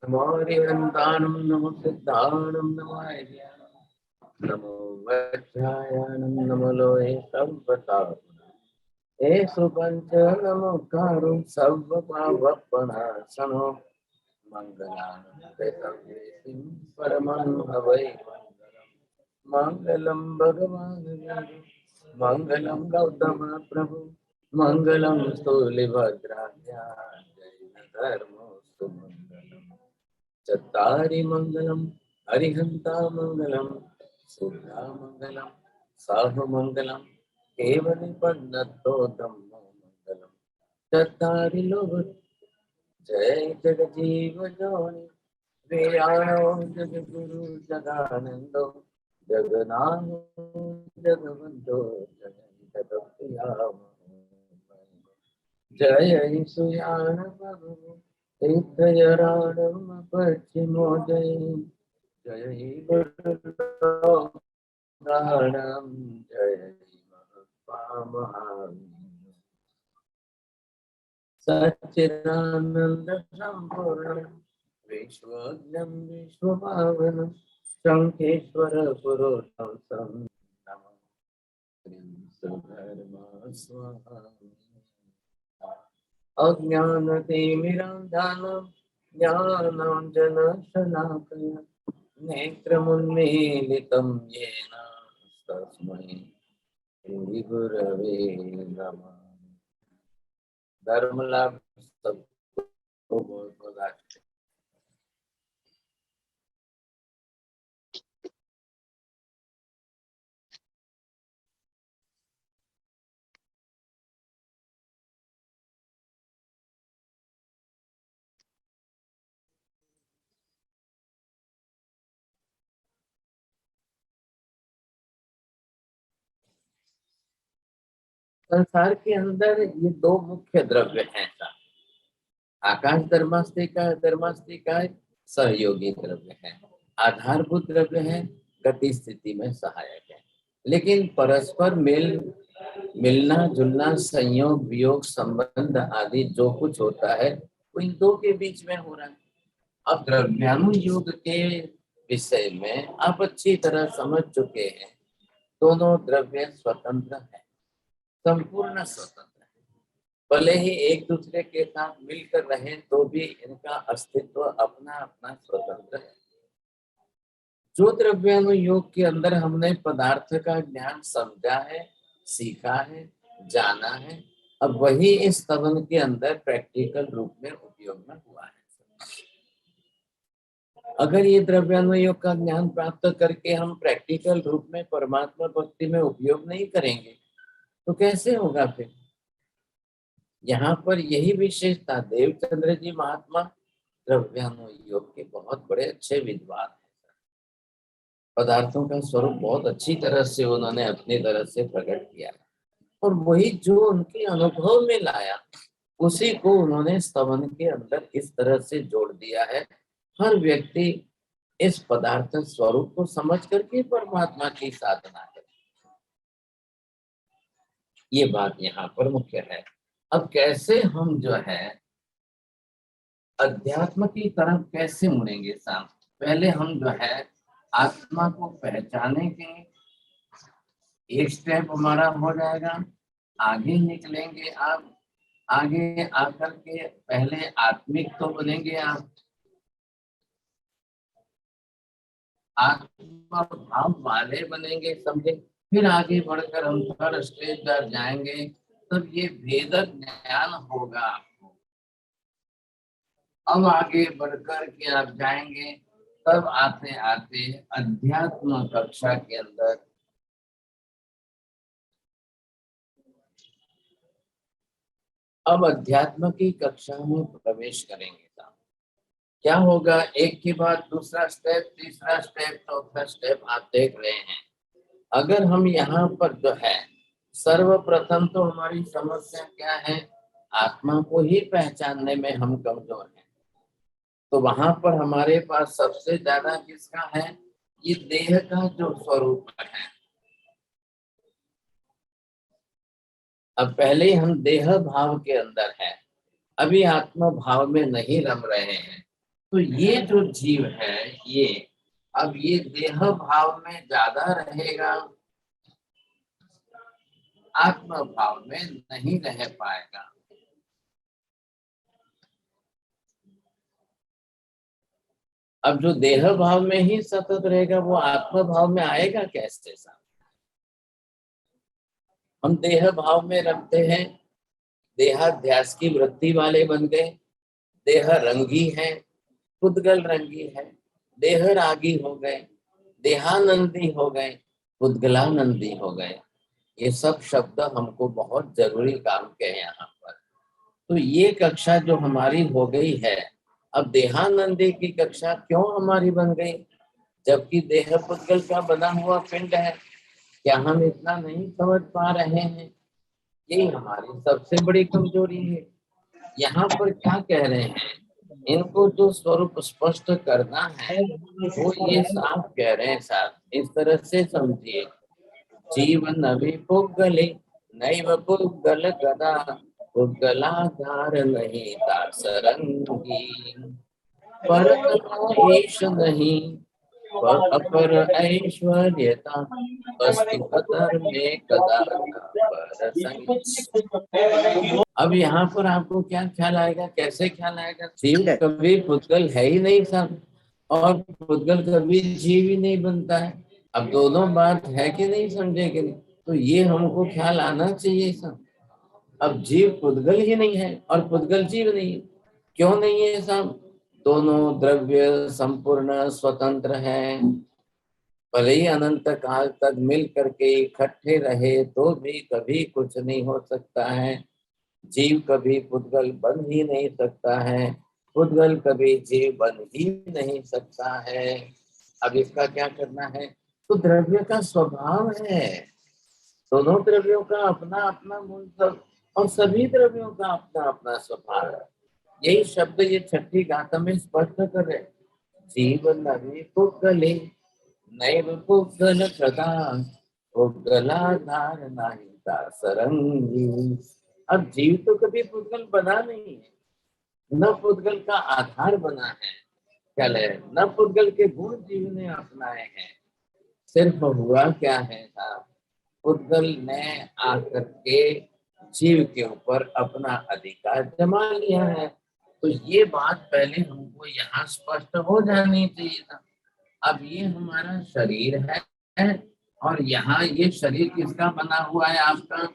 नमो हरिहन्तानं नमो सिद्धानं नमो नमो वज्रायानं नमो लोहे सर्वतापनं हे सुपंच नमो कारुं सर्वपावपनाशनो मंगलानं परमं हवै मंगलम भगवान विष्णु मंगलम गौतम प्रभु मंगलम स्थूलिभद्राभ्या जय धर्मो सुमंगलम चत्तारि मंगलम हरिहंता मंगलम सुधा मंगलम साहु मंगलम केवली पन्नतो धम्मो मंगलम चत्तारि लोक जय जगजीव जोनि प्रियाणो जगद्गुरु जगानंदो जगनाथ जगवंदो जय सुयान प्रभु तीर्थयराणम पश्चिमो जय गुरुदानम जय महावीर सच्चिदानंद संपूर्ण विश्वज्ञं विश्वपावनं शंखेश्वर पुरुषोत्तम सुधर्मा स्वाहा अज्ञानतिमिरान्धानं ज्ञानाञ्जनशलाकया नेत्रमुन्मीलितं येन तस्मै श्रीगुरवे नमः। धर्म लाभ सबको बहुत बहुत आशीर्वाद। संसार के अंदर ये दो मुख्य द्रव्य हैं। आकाश धर्मास्तिका सहयोगी द्रव्य है, आधारभूत द्रव्य है, गति स्थिति में सहायक है। लेकिन परस्पर मिलना जुलना संयोग वियोग संबंध आदि जो कुछ होता है वो इन दो के बीच में हो रहा है। अब द्रव्यानुयोग के विषय में आप अच्छी तरह समझ चुके हैं। दोनों द्रव्य स्वतंत्र है, संपूर्ण स्वतंत्र, भले ही एक दूसरे के साथ मिलकर रहे तो भी इनका अस्तित्व अपना अपना स्वतंत्र है। जो द्रव्यानुयोग के अंदर हमने पदार्थ का ज्ञान समझा है, सीखा है, जाना है, अब वही इस स्तवन के अंदर प्रैक्टिकल रूप में उपयोग में हुआ है। अगर ये द्रव्यानुयोग का ज्ञान प्राप्त करके हम प्रैक्टिकल रूप में परमात्मा भक्ति में उपयोग नहीं करेंगे तो कैसे होगा फिर? यहाँ पर यही विशेषता, देवचंद्र जी महात्मा द्रव्यानुयोग के बहुत बड़े अच्छे विद्वान हैं। पदार्थों का स्वरूप बहुत अच्छी तरह से उन्होंने अपनी तरह से प्रकट किया है और वही जो उनके अनुभव में लाया उसी को उन्होंने स्तवन के अंदर इस तरह से जोड़ दिया है। हर व्यक्ति इस पदार्थ स्वरूप को समझ करके परमात्मा की साधना करे, ये बात यहाँ पर मुख्य है। अब कैसे हम जो है अध्यात्म की तरफ कैसे मुड़ेंगे साहब? पहले हम जो है आत्मा को पहचाने के एक स्टेप हमारा हो जाएगा, आगे निकलेंगे आप, आगे आकर के पहले आत्मिक तो बनेंगे आप, आत्मा भाव वाले बनेंगे समझे, फिर आगे बढ़कर हम थर्ड स्टेज पर जाएंगे तब ये भेद ज्ञान होगा आपको। अब आगे बढ़कर के आप जाएंगे तब आते आते अध्यात्म कक्षा के अंदर अब अध्यात्म की कक्षा में प्रवेश करेंगे। क्या होगा? एक के बाद दूसरा स्टेप, तीसरा स्टेप, चौथा स्टेप आप देख रहे हैं। अगर हम यहाँ पर जो है सर्वप्रथम तो हमारी समस्या क्या है? आत्मा को ही पहचानने में हम कमजोर हैं। तो वहां पर हमारे पास सबसे ज्यादा किसका है? ये देह का जो स्वरूप है। अब पहले हम देह भाव के अंदर है, अभी आत्मा भाव में नहीं रम रहे हैं, तो ये जो जीव है ये अब ये देह भाव में ज्यादा रहेगा, आत्म भाव में नहीं रह पाएगा। अब जो देह भाव में ही सतत रहेगा वो आत्म भाव में आएगा कैसे साहब? हम देह भाव में रखते हैं, देहाध्यास की वृत्ति वाले बन गए, देह रंगी है, पुद्गल रंगी है, देह रागी हो गए, देहानंदी हो गए, पुद्गलानंदी हो गए। ये सब शब्द हमको बहुत जरूरी काम के हैं यहाँ पर। तो ये कक्षा जो हमारी हो गई है, अब देहानंदी की कक्षा क्यों हमारी बन गई, जबकि देह पुद्गल का बना हुआ पिंड है? क्या हम इतना नहीं समझ पा रहे हैं? यही हमारी सबसे बड़ी कमजोरी है। यहाँ पर क्या कह रहे हैं, इनको जो स्वरूप स्पष्ट करना है वो ये साफ कह रहे हैं साहब, इस तरह से समझिए। जीवन अभिपुगले नैव पुगल गदा, पुगलाधार नहीं दासरंगी। परतमा ईश नहीं पर अपर ऐश्वर्यता, बस्ती पतर में कदा पर संग। अब यहाँ पर आपको क्या ख्याल आएगा, कैसे ख्याल आएगा? जीव कभी पुद्गल है ही नहीं साहब, और पुद्गल कभी जीव ही नहीं बनता है। अब दोनों बात है कि नहीं, समझे कि नहीं? तो ये हमको ख्याल आना चाहिए साहब। अब जीव पुद्गल ही नहीं है और पुद्गल जीव नहीं है। क्यों नहीं है साहब? दोनों द्रव्य संपूर्ण स्वतंत्र हैं, भले ही अनंत काल तक मिल करके इकट्ठे रहे तो भी कभी कुछ नहीं हो सकता है। जीव कभी पुद्गल बन ही नहीं सकता है, पुद्गल कभी जीव बन ही नहीं सकता है। अब इसका क्या करना है? तो द्रव्य का स्वभाव है, दोनों द्रव्यों का अपना अपना मूल सब, और सभी द्रव्यों का अपना अपना स्वभाव है। यही शब्द ये छठी गाथा में स्पष्ट कर रहे, जीवन नवी पुद्गले नैव पुद्गल सदा, पुद्गलाधार नाही दासरंगी। अब जीव तो कभी पुद्गल बना नहीं है, न पुद्गल का आधार बना है, क्या है, न पुद्गल के गुण जीव ने अपनाए हैं। सिर्फ हुआ क्या है साहब, पुद्गल ने आकर के जीव के ऊपर अपना अधिकार जमा लिया है। तो ये बात पहले हमको यहाँ स्पष्ट हो जानी चाहिए था। अब ये हमारा शरीर है और यहाँ ये शरीर किसका बना हुआ है आपका?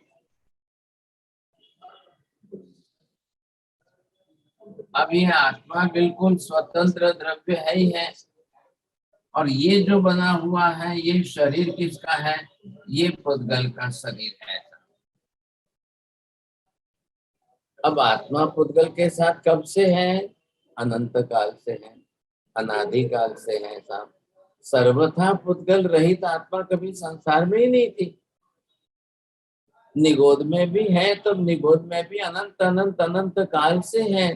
अब ये आत्मा बिल्कुल स्वतंत्र द्रव्य है ही है, और ये जो बना हुआ है ये शरीर किसका है? ये पुद्गल का शरीर है। अब आत्मा पुद्गल के साथ कब से है? अनंत काल से है, अनादि काल से है साहब। सर्वथा पुद्गल रहित आत्मा कभी संसार में ही नहीं थी। निगोद में भी है तो निगोद में भी अनंत अनंत अनंत काल से है,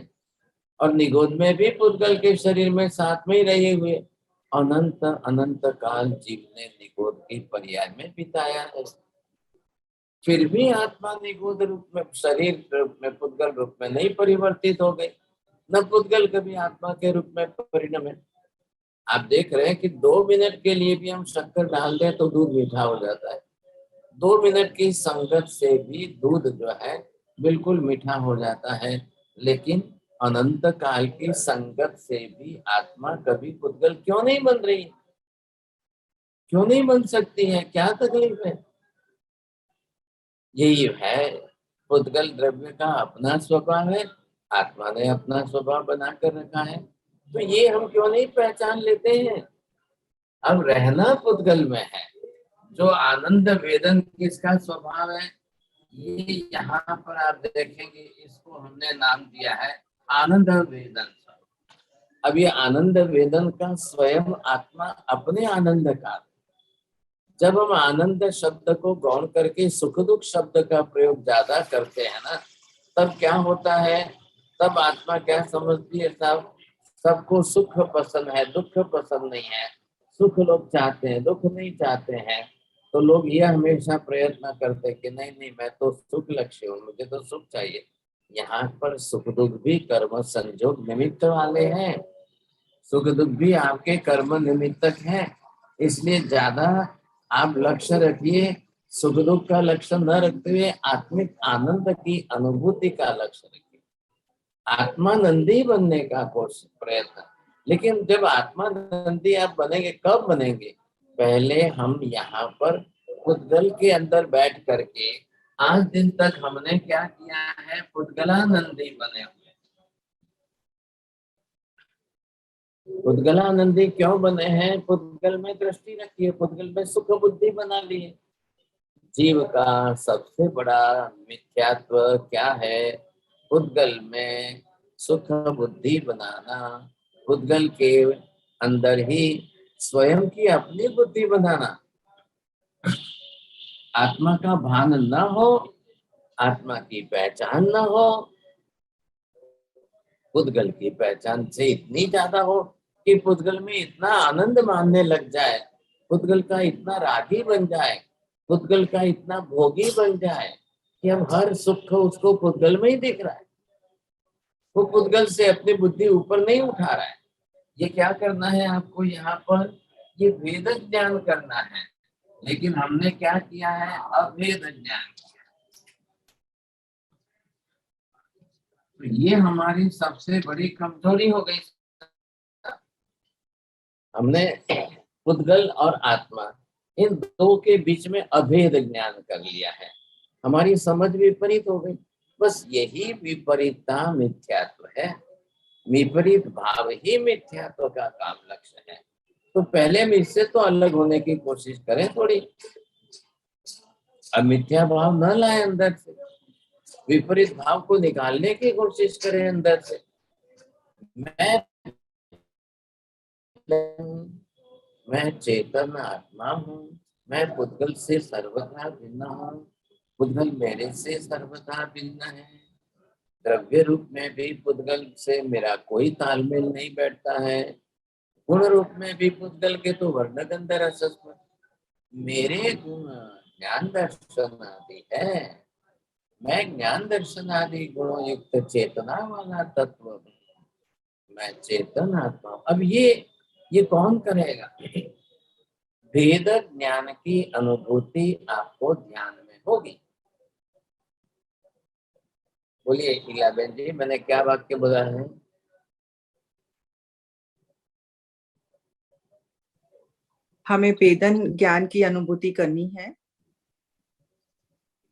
और निगोद में भी पुद्गल के शरीर में साथ में ही रहे हुए अनंत अनंत काल जीव ने निगोद की पर्याय में बिताया है। फिर भी आत्मा निगोद रूप में, शरीर रूप में, पुद्गल रूप में नहीं परिवर्तित हो गई, न पुद्गल कभी आत्मा के रूप में परिणमे। आप देख रहे हैं कि 2 मिनट के लिए भी हम शक्कर डाल दें तो दूध मीठा हो जाता है। 2 मिनट की संगत से भी दूध जो है बिल्कुल मीठा हो जाता है, लेकिन अनंत काल की संगत से भी आत्मा कभी पुद्गल क्यों नहीं बन रही, क्यों नहीं बन सकती है, क्या तकलीफ है? यही है, पुद्गल द्रव्य का अपना स्वभाव है, आत्मा ने अपना स्वभाव बना कर रखा है। तो ये हम क्यों नहीं पहचान लेते हैं? अब रहना पुद्गल में है, जो आनंद वेदन किसका स्वभाव है? ये यहाँ पर आप देखेंगे, इसको हमने नाम दिया है आनंद वेदन। अब ये आनंद वेदन का स्वयं आत्मा अपने आनंद का, जब हम आनंद शब्द को गौण करके सुख दुख शब्द का प्रयोग ज्यादा करते हैं ना, तब क्या होता है? तब आत्मा क्या समझती है साहब, सबको सुख पसंद है, दुख पसंद नहीं है। सुख लोग चाहते हैं, दुख नहीं चाहते हैं। तो लोग ये हमेशा प्रयत्न करते हैं कि नहीं नहीं, मैं तो सुख लक्ष्य हूँ, मुझे तो सुख चाहिए। यहाँ पर सुख दुख भी कर्म संजोग निमित्त वाले हैं। सुख दुख भी आपके कर्म निमित्तक है, इसलिए ज्यादा आप लक्ष्य रखिए, सुख दुख का लक्ष्य न रखते हुए आत्मिक आनंद की अनुभूति का लक्ष्य रखिए, आत्मानंदी बनने का कोशिश प्रयत्न। लेकिन जब आत्मानंदी आप बनेंगे, कब बनेंगे? पहले हम यहाँ पर पुद्गल के अंदर बैठ करके आज दिन तक हमने क्या किया है, पुद्गलानंदी बने हुए। पुद्गलानंदी क्यों बने हैं? पुद्गल में दृष्टि रखी है, पुद्गल में सुख बुद्धि बना ली है। जीव का सबसे बड़ा मिथ्यात्व क्या है? पुद्गल में सुख बुद्धि बनाना, पुद्गल के अंदर ही स्वयं की अपनी बुद्धि बनाना। आत्मा का भान न हो, आत्मा की पहचान न हो, पुद्गल की पहचान से इतनी ज्यादा हो कि पुद्गल में इतना आनंद मानने लग जाए, पुद्गल का इतना रागी बन जाए, पुद्गल का इतना भोगी बन जाए कि हम हर सुख उसको पुद्गल में ही दिख रहा है। वो पुद्गल से अपनी बुद्धि ऊपर नहीं उठा रहा है। ये क्या करना है आपको यहाँ पर? ये वेद ज्ञान करना है, लेकिन हमने क्या किया है? अभेद ज्ञान। तो ये हमारी सबसे बड़ी कमजोरी हो गई। हमने पुद्गल और आत्मा इन दो के बीच में अभेद ज्ञान कर लिया है, हमारी समझ विपरीत हो गई। बस यही विपरीतता मिथ्यात्व है, विपरीत भाव ही मिथ्यात्व का काम लक्ष्य है। तो पहले हम इससे तो अलग होने की कोशिश करें थोड़ी, अब मिथ्या भाव न लाए अंदर से, विपरीत भाव को निकालने की कोशिश करें अंदर से। मैं चेतन आत्मा हूँ, मैं पुद्गल से सर्वथा भिन्न हूँ, पुद्गल मेरे से सर्वथा भिन्न है। द्रव्य रूप में भी पुद्गल से मेरा कोई तालमेल नहीं बैठता है, गुण रूप में भी पुद्गल के तो वर्ण गंध रस स्पर्श, मेरे गुण ज्ञान दर्शन आदि है, मैं ज्ञान दर्शन आदि गुणों युक्त चेतना वाला तत्व, मैं चेतन आत्मा। अब ये कौन करेगा? भेद ज्ञान की अनुभूति आपको ध्यान में होगी। बोलिए इलाबेन जी, मैंने क्या वाक्य बोला है? हमें वेदन ज्ञान की अनुभूति करनी है।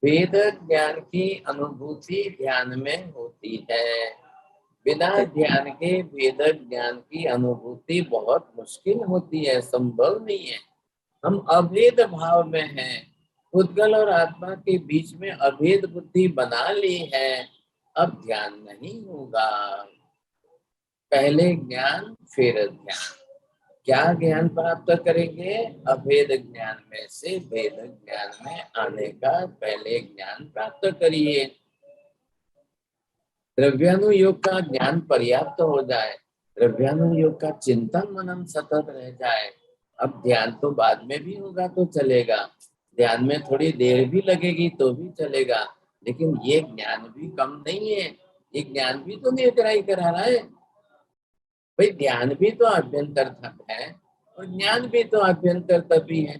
वेद ज्ञान की अनुभूति ध्यान में होती है, बिना ध्यान के वेद ज्ञान की अनुभूति बहुत मुश्किल होती है, संभव नहीं है। हम अभेद भाव में हैं, पुद्गल और आत्मा के बीच में अभेद बुद्धि बना ली है, अब ध्यान नहीं होगा। पहले ज्ञान फिर ध्यान। क्या ज्ञान प्राप्त करेंगे? अभेद ज्ञान में से भेद ज्ञान में आने का पहले ज्ञान प्राप्त करिए। द्रव्यानुयोग का ज्ञान पर्याप्त हो जाए, द्रव्यानुयोग का चिंतन मनन सतत रह जाए, अब ध्यान तो बाद में भी होगा तो चलेगा, ध्यान में थोड़ी देर भी लगेगी तो भी चलेगा, लेकिन ये ज्ञान भी कम नहीं है, ये ज्ञान भी तो निद्राई करा रहा है भाई। ध्यान भी तो आभ्यंतर तप है और ज्ञान भी तो आभ्यंतर तप ही है,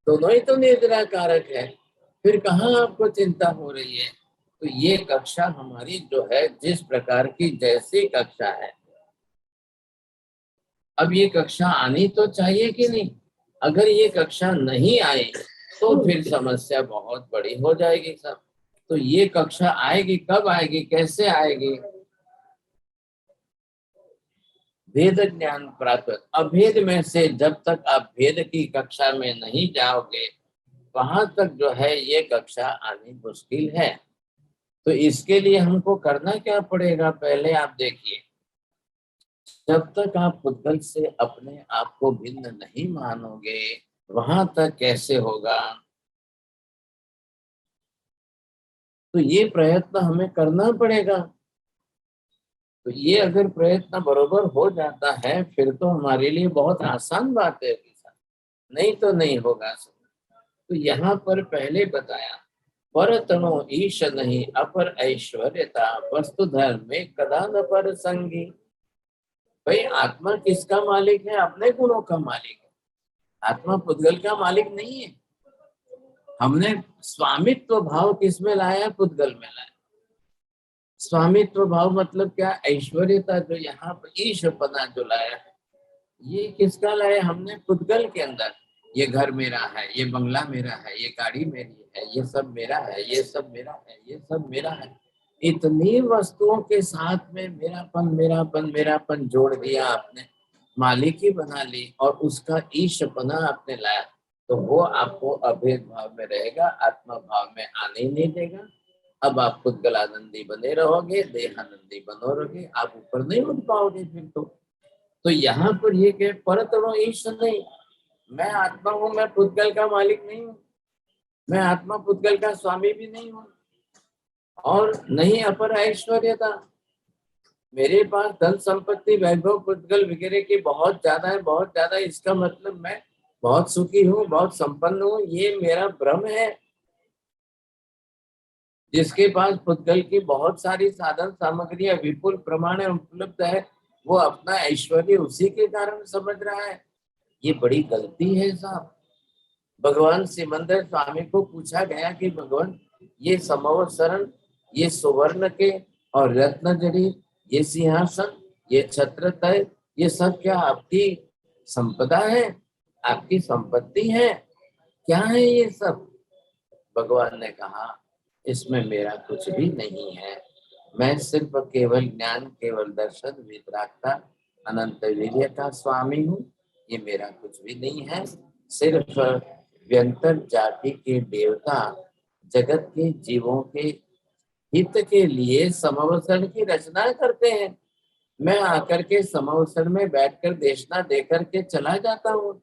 दोनों ही तो निद्रा कारक है, फिर कहाँ आपको चिंता हो रही है? तो ये कक्षा हमारी जो है, जिस प्रकार की जैसी कक्षा है, अब ये कक्षा आनी तो चाहिए कि नहीं? अगर ये कक्षा नहीं आई तो फिर समस्या बहुत बड़ी हो जाएगी सब। तो ये कक्षा आएगी, कब आएगी, कैसे आएगी? भेद ज्ञान प्राप्त, अभेद में से जब तक आप भेद की कक्षा में नहीं जाओगे, वहां तक जो है ये कक्षा आनी मुश्किल है। तो इसके लिए हमको करना क्या पड़ेगा? पहले आप देखिए, जब तक आप पुद्गल से अपने आप को भिन्न नहीं मानोगे, वहां तक कैसे होगा? तो ये प्रयत्न हमें करना पड़ेगा। तो ये अगर प्रयत्न बरोबर हो जाता है फिर तो हमारे लिए बहुत आसान बात है, नहीं तो नहीं होगा। तो यहाँ पर पहले बताया, पर तनो ईश नहीं अपर ऐश्वर्यता, वस्तु धर्म में कदा न पर संगी। भाई आत्मा किसका मालिक है? अपने गुणों का मालिक है। आत्मा पुद्गल का मालिक नहीं है। हमने स्वामित्व भाव किसमें लाया है? पुद्गल में लाया। स्वामित्व भाव मतलब क्या? ऐश्वर्यता जो यहाँ पर ईशपना जो लाया है, ये किसका लाया? हमने पुद्गल के अंदर। ये घर मेरा है, ये बंगला मेरा है, ये गाड़ी मेरी है, ये सब मेरा है, ये सब मेरा है, ये सब मेरा है। इतनी वस्तुओं के साथ में मेरापन मेरापन मेरापन जोड़ दिया आपने, मालिकी बना ली और उसका ईशपना आपने लाया, तो वो आपको अभेद भाव में रहेगा, आत्मा भाव में आने ही नहीं देगा। अब आप पुद्गलानंदी बने रहोगे, देहानंदी बनो रहोगे, आप ऊपर नहीं उठ पाओगे फिर तो यहाँ पर ये कहे परतरो ईश नहीं, मैं आत्मा हूँ, मैं पुद्गल का मालिक नहीं हूँ, मैं आत्मा पुद्गल का स्वामी भी नहीं हूँ, और नहीं अपर ऐश्वर्यता। मेरे पास धन संपत्ति वैभव पुद्गल वगैरह की बहुत ज्यादा है, बहुत ज्यादा। इसका मतलब मैं बहुत सुखी हूँ, बहुत संपन्न हूँ, ये मेरा भ्रम है। जिसके पास पुद्गल की बहुत सारी साधन सामग्रियां विपुल प्रमाण में उपलब्ध है, वो अपना ऐश्वर्य उसी के कारण समझ रहा है। ये बड़ी गलती है साहब। भगवान सिमंदर स्वामी को पूछा गया कि भगवान, ये समवसरण, ये सुवर्ण के और रत्न जड़ित, ये सिंहासन, ये छत्र तय, ये सब क्या आपकी संपदा है? आपकी संपत्ति है? क्या है ये सब? भगवान ने कहा, इसमें मेरा कुछ भी नहीं है। मैं सिर्फ केवल ज्ञान, केवल दर्शन, वितरागता, अनंत वीर्य का स्वामी हूँ। ये मेरा कुछ भी नहीं है। सिर्फ व्यंतर जाति के देवता जगत के जीवों के हित के लिए समवसरण की रचना करते हैं। मैं आकर के समवसरण में बैठकर देशना देकर के चला जाता हूँ।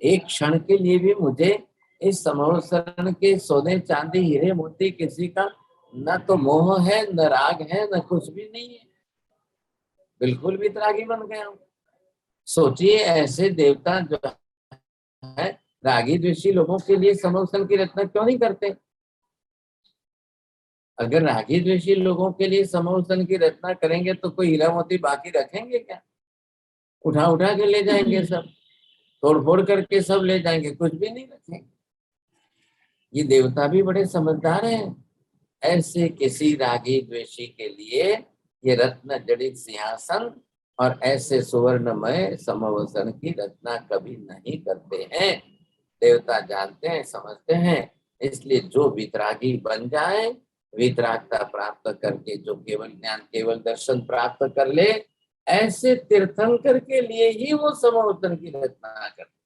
एक क्षण के लिए भी मुझे इस समवसरण के सोने चांदी हीरे मोती किसी का न तो मोह है, न राग है, न कुछ भी नहीं है। बिल्कुल भी वितरागी बन गया हूँ। सोचिए, ऐसे देवता जो है रागी द्वेषी लोगों के लिए समवसरण की रचना क्यों नहीं करते? अगर रागी द्वेषी लोगों के लिए समवसरण की रचना करेंगे तो कोई हीरा मोती बाकी रखेंगे क्या? उठा उठा के ले जाएंगे सब, तोड़ फोड़ करके सब ले जाएंगे, कुछ भी नहीं रखेंगे। ये देवता भी बड़े समझदार हैं। ऐसे किसी रागी द्वेषी के लिए ये रत्न जड़ित सिंहासन और ऐसे सुवर्णमय समवसन की रचना कभी नहीं करते हैं। देवता जानते हैं, समझते हैं। इसलिए जो वितरागी बन जाए, वितरागता प्राप्त करके जो केवल ज्ञान, केवल दर्शन प्राप्त कर ले, ऐसे तीर्थंकर के लिए ही वो समवसन की रचना करते।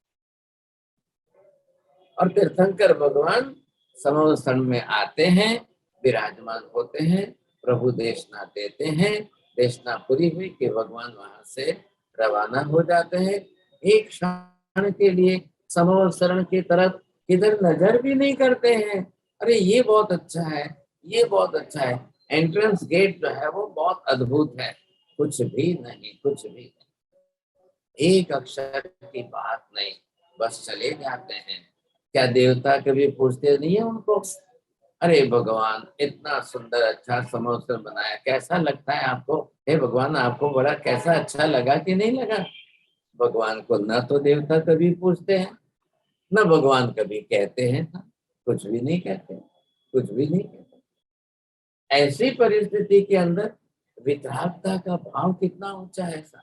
और तीर्थंकर भगवान समवसन में आते हैं, विराजमान होते हैं, प्रभु देशना देते हैं। देशना पूरी हुई कि भगवान वहां से रवाना हो जाते हैं। एक क्षण के लिए समवसरण की तरफ किधर नजर भी नहीं करते हैं। अरे ये बहुत अच्छा है, ये बहुत अच्छा है। एंट्रेंस गेट जो है वो बहुत अद्भुत है। कुछ भी नहीं, कुछ भी नहीं, एक अक्षर की बात नहीं, बस चले जाते हैं। क्या देवता कभी पूछते नहीं है उनको, अरे भगवान इतना सुंदर अच्छा समोसा बनाया, कैसा लगता है आपको? हे भगवान, आपको बड़ा कैसा अच्छा लगा कि नहीं लगा? भगवान को न तो देवता कभी पूछते हैं, न भगवान कभी कहते हैं। कुछ भी नहीं कहते, कुछ भी नहीं कहते। ऐसी परिस्थिति के अंदर वितरागता का भाव कितना ऊंचा है ऐसा।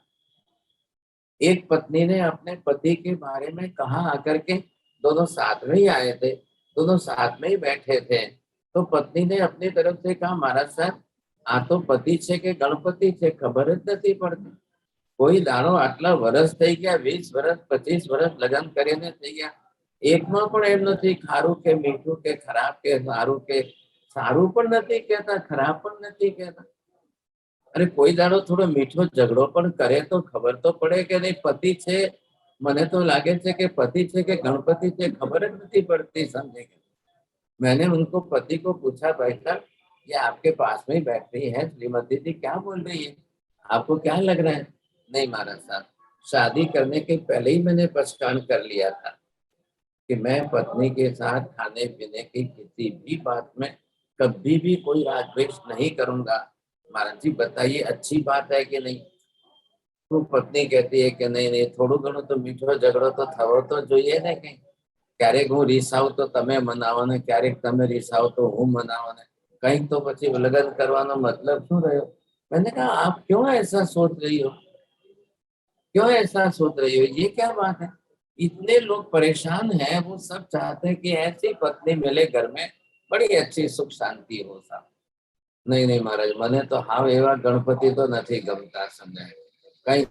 एक पत्नी ने अपने पति के बारे में कहा आकर के, दोनों साथ में ही आए थे, दोनों साथ में ही बैठे थे, तो पत्नी ने अपनी तरफ से कहा, महाराज साहब आ तो पति छे के गणपति छे, खबर ज નથી પડતી। કોઈ દાડો આટલા વર્ષ થઈ ગયા, 20 વર્ષ 25 વર્ષ લગ્ન કરીને થઈ ગયા, એકમાં પણ એમ નથી ખારું કે મીઠું કે ખરાબ કે સારું કે સારું પણ નથી કહેતા, ખરાબ પણ નથી કહેતા। अरे कोई दाड़ो थोड़ो मीठो झगड़ो पण करे तो खबर तो पड़े के नहीं पति छे, मने तो लागे छे के पति छे के गणपति छे, खबर ज नहीं पड़ती। समझे? मैंने उनको पति को पूछा, भाई साहब ये आपके पास में ही बैठ रही है श्रीमती जी, क्या बोल रही है, आपको क्या लग रहा है? नहीं महाराज साहब, शादी करने के पहले ही मैंने पहचान कर लिया था कि मैं पत्नी के साथ खाने पीने की किसी भी बात में कभी भी कोई राग द्वेष नहीं करूंगा। महाराज जी बताइए अच्छी बात है कि नहीं? तो पत्नी कहती है कि नहीं नहीं, थोड़ું ઘણું તો મીઠો ઝઘડો તો થવો તો જોઈએ ને કઈ. ક્યારેક હું રીસાવ તો તમે મનાવો ને ક્યારેક તમે રીસાવ તો હું મનાવો ને, કઈક તો પછી લગ્ન કરવાનો મતલબ શું રહ્યો? मैंने कहा आप क्यों ऐसा सोच रही हो, क्यों ऐसा सोच रही हो, ये क्या बात है? इतने लोग परेशान हैं, वो सब चाहते हैं कि ऐसी पत्नी मिले घर में, बड़ी अच्छी सुख शांति हो सब. नहीं नहीं महाराज, મને તો હાવ એવા ગણપતિ તો નથી ગમતા. સમજાય કઈ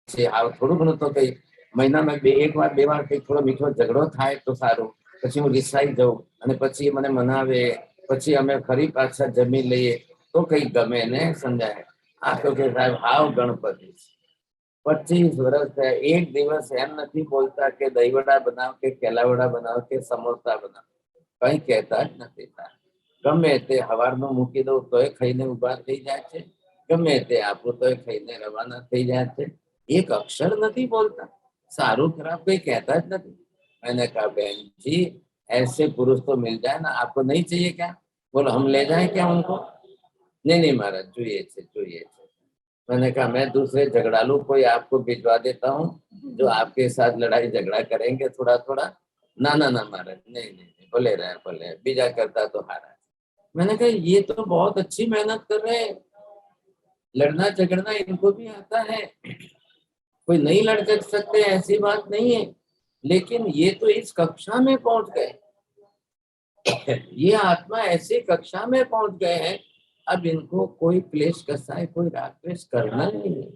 છે હાવ થોડું ઘણું તો કઈ મહિનામાં એક વાર બે વાર કઈ થોડો મીઠો ઝઘડો થાય તો સારું, પછી હું રિસાઈ જાઉં અને પછી મને મનાવે, પછી અમે ફરી પાછા જમી લઈએ તો કઈ ગમે ને. સમજાય આ તો કે સાહેબ હાવ ગણપતિ છે. 25 વર્ષ થયા, એક દિવસ એમ નથી બોલતા કે દહીવડા બનાવ કે કેલાવડા બનાવ કે સમોસા બનાવ, કઈ કહેતા જ નથી. ગમે તે હવારનું મૂકી દઉં તોય ખાઈને ઉભા થઈ જાય છે, ગમે તે આપું તોય ખાઈને રવાના થઈ જાય છે. एक अक्षर नहीं बोलता, सारू खराब कोई कहता જ नहीं. मैंने कहा बहन जी ऐसे पुरुष तो मिल जाए ना, आपको नहीं चाहिए क्या? बोलो हम ले जाए क्या उनको? नहीं नहीं महाराज જોઈએ છે, જોઈએ છે. मैंने कहा मैं दूसरे झगड़ालू कोई आपको भिजवा देता हूँ जो आपके साथ लड़ाई झगड़ा करेंगे थोड़ा थोड़ा. ना ना ना महाराज, नहीं नहीं नहीं, बोले रहे बोले बीजा करता तो हारा. मैंने कहा ये तो बहुत अच्छी मेहनत कर रहे हैं, लड़ना झगड़ना इनको भी आता है, कोई नहीं लड़ सकते ऐसी बात नहीं है, लेकिन ये तो इस कक्षा में पहुंच गए, ये आत्मा ऐसी कक्षा में पहुंच गए हैं, अब इनको कोई क्लेश कसाय कोई राग द्वेष करना नहीं है.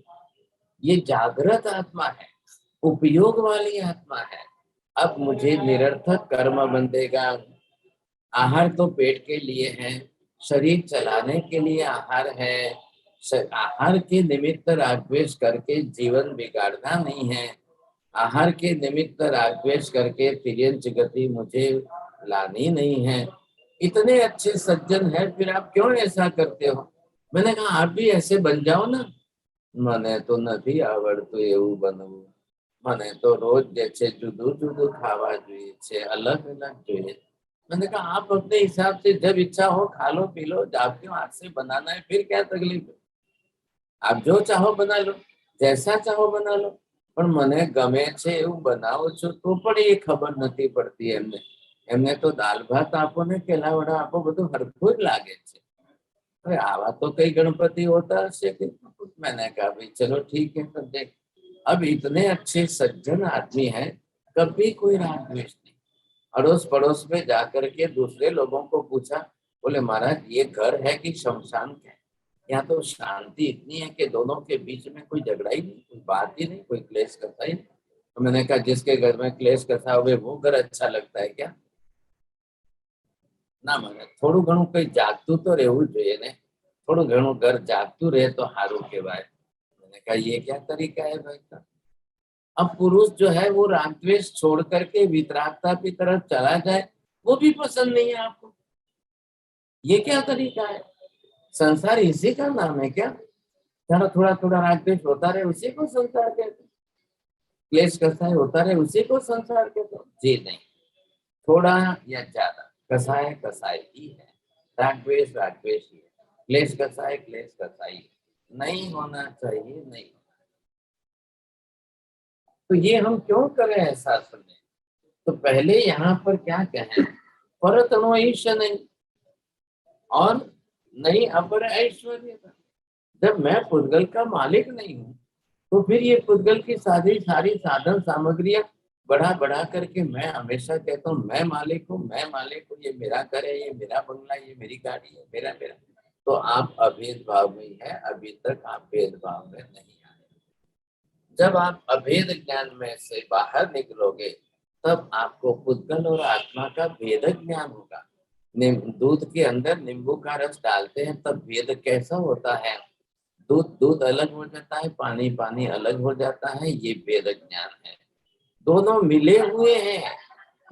ये जागृत आत्मा है, उपयोग वाली आत्मा है. अब मुझे निरर्थक कर्म बंधेगा. आहार तो पेट के लिए है, शरीर चलाने के लिए आहार है. आहार के निमित्त राग द्वेष करके जीवन बिगाड़ना नहीं है. आहार के निमित्त राग द्वेष करके तिर्यंच गति मुझे लानी नहीं है. इतने अच्छे सज्जन है, फिर आप क्यों ऐसा करते हो? मैंने कहा आप भी ऐसे बन जाओ ना. મને તો નથી આવડતું એવું બનવું, મને તો રોજ જે છે જુદું જુદું ખાવા જોઈએ છે, अलग अलग જોઈએ. मैंने कहा आप अपने हिसाब से जब इच्छा हो खा लो पी लो, आपके हाथ से बनाना है, फिर क्या तकलीफ है? आप जो चाहो बना लो, जैसा चाहो बना लो, પણ મને ગમે છે એવું બનાવો છો તો પણ એ ખબર નથી પડતી એમને. એમને તો દાલ ભાત આપો ને કેલાવડા આપો બધું હરખું જ લાગે છે. अरे आवा तो कई गणपति होता है कि. मैंने कहा भाई चलो ठीक है, तब देख अब इतने अच्छे सज्जन आदमी हैं, कभी कोई राग द्वेष नहीं. अड़ोस पड़ोस में जाकर के दूसरे लोगों को पूछा, बोले महाराज ये घर है कि शमशान है? यहाँ तो शांति इतनी है कि दोनों के बीच में कोई झगड़ा ही नहीं, कोई बात ही नहीं, कोई क्लेश करता ही नहीं. तो मैंने कहा जिसके घर में क्लेश करता हुए वो घर अच्छा लगता है क्या? ના મને થોડું ઘણું કઈ જાગતું તો રહેવું જોઈએ ને, થોડું ઘણું ઘર જાગતું રહે તો સારું કહેવાય. मैंने कहा ये क्या तरीका है भाई का? अब पुरुष जो है वो राग द्वेष छोड़ करके वितरागता की तरफ चला जाए, वो भी पसंद नहीं है आपको. ये क्या तरीका है? संसार इसी का नाम है क्या? थोड़ा थोड़ा थोड़ा राग द्वेष होता रहे उसी को संसार कहते, क्लेश कसाय होता रहे उसी को संसार कहते. जी नहीं, थोड़ा या ज्यादा कसाय कसाय ही है, राग द्वेष ही है, क्लेश कसाय नहीं होना चाहिए, नहीं. तो ये हम क्यों करें ऐसा सुने? तो पहले यहाँ पर क्या कहें, परतनो ईश नहीं और नहीं अपर ऐश्वर्य. जब मैं पुद्गल का मालिक नहीं हूँ तो फिर ये पुद्गल की सारी साधन सामग्रियां बढ़ा बढ़ा करके मैं हमेशा कहता हूँ मैं मालिक हूँ, मैं मालिक हूँ, ये मेरा घर है, ये मेरा बंगला, ये मेरी गाड़ी है, मेरा मेरा. तो आप अभेद भाव में है, अभी तक आप भेदभाव में नहीं आए. जब आप अभेद ज्ञान में से बाहर निकलोगे तब आपको पुद्गल और आत्मा का भेदक ज्ञान होगा. दूध के अंदर नींबू का रस डालते हैं तब भेद कैसा होता है? दूध दूध अलग हो जाता है, पानी पानी अलग हो जाता है, ये भेदक ज्ञान है. दोनों मिले हुए हैं,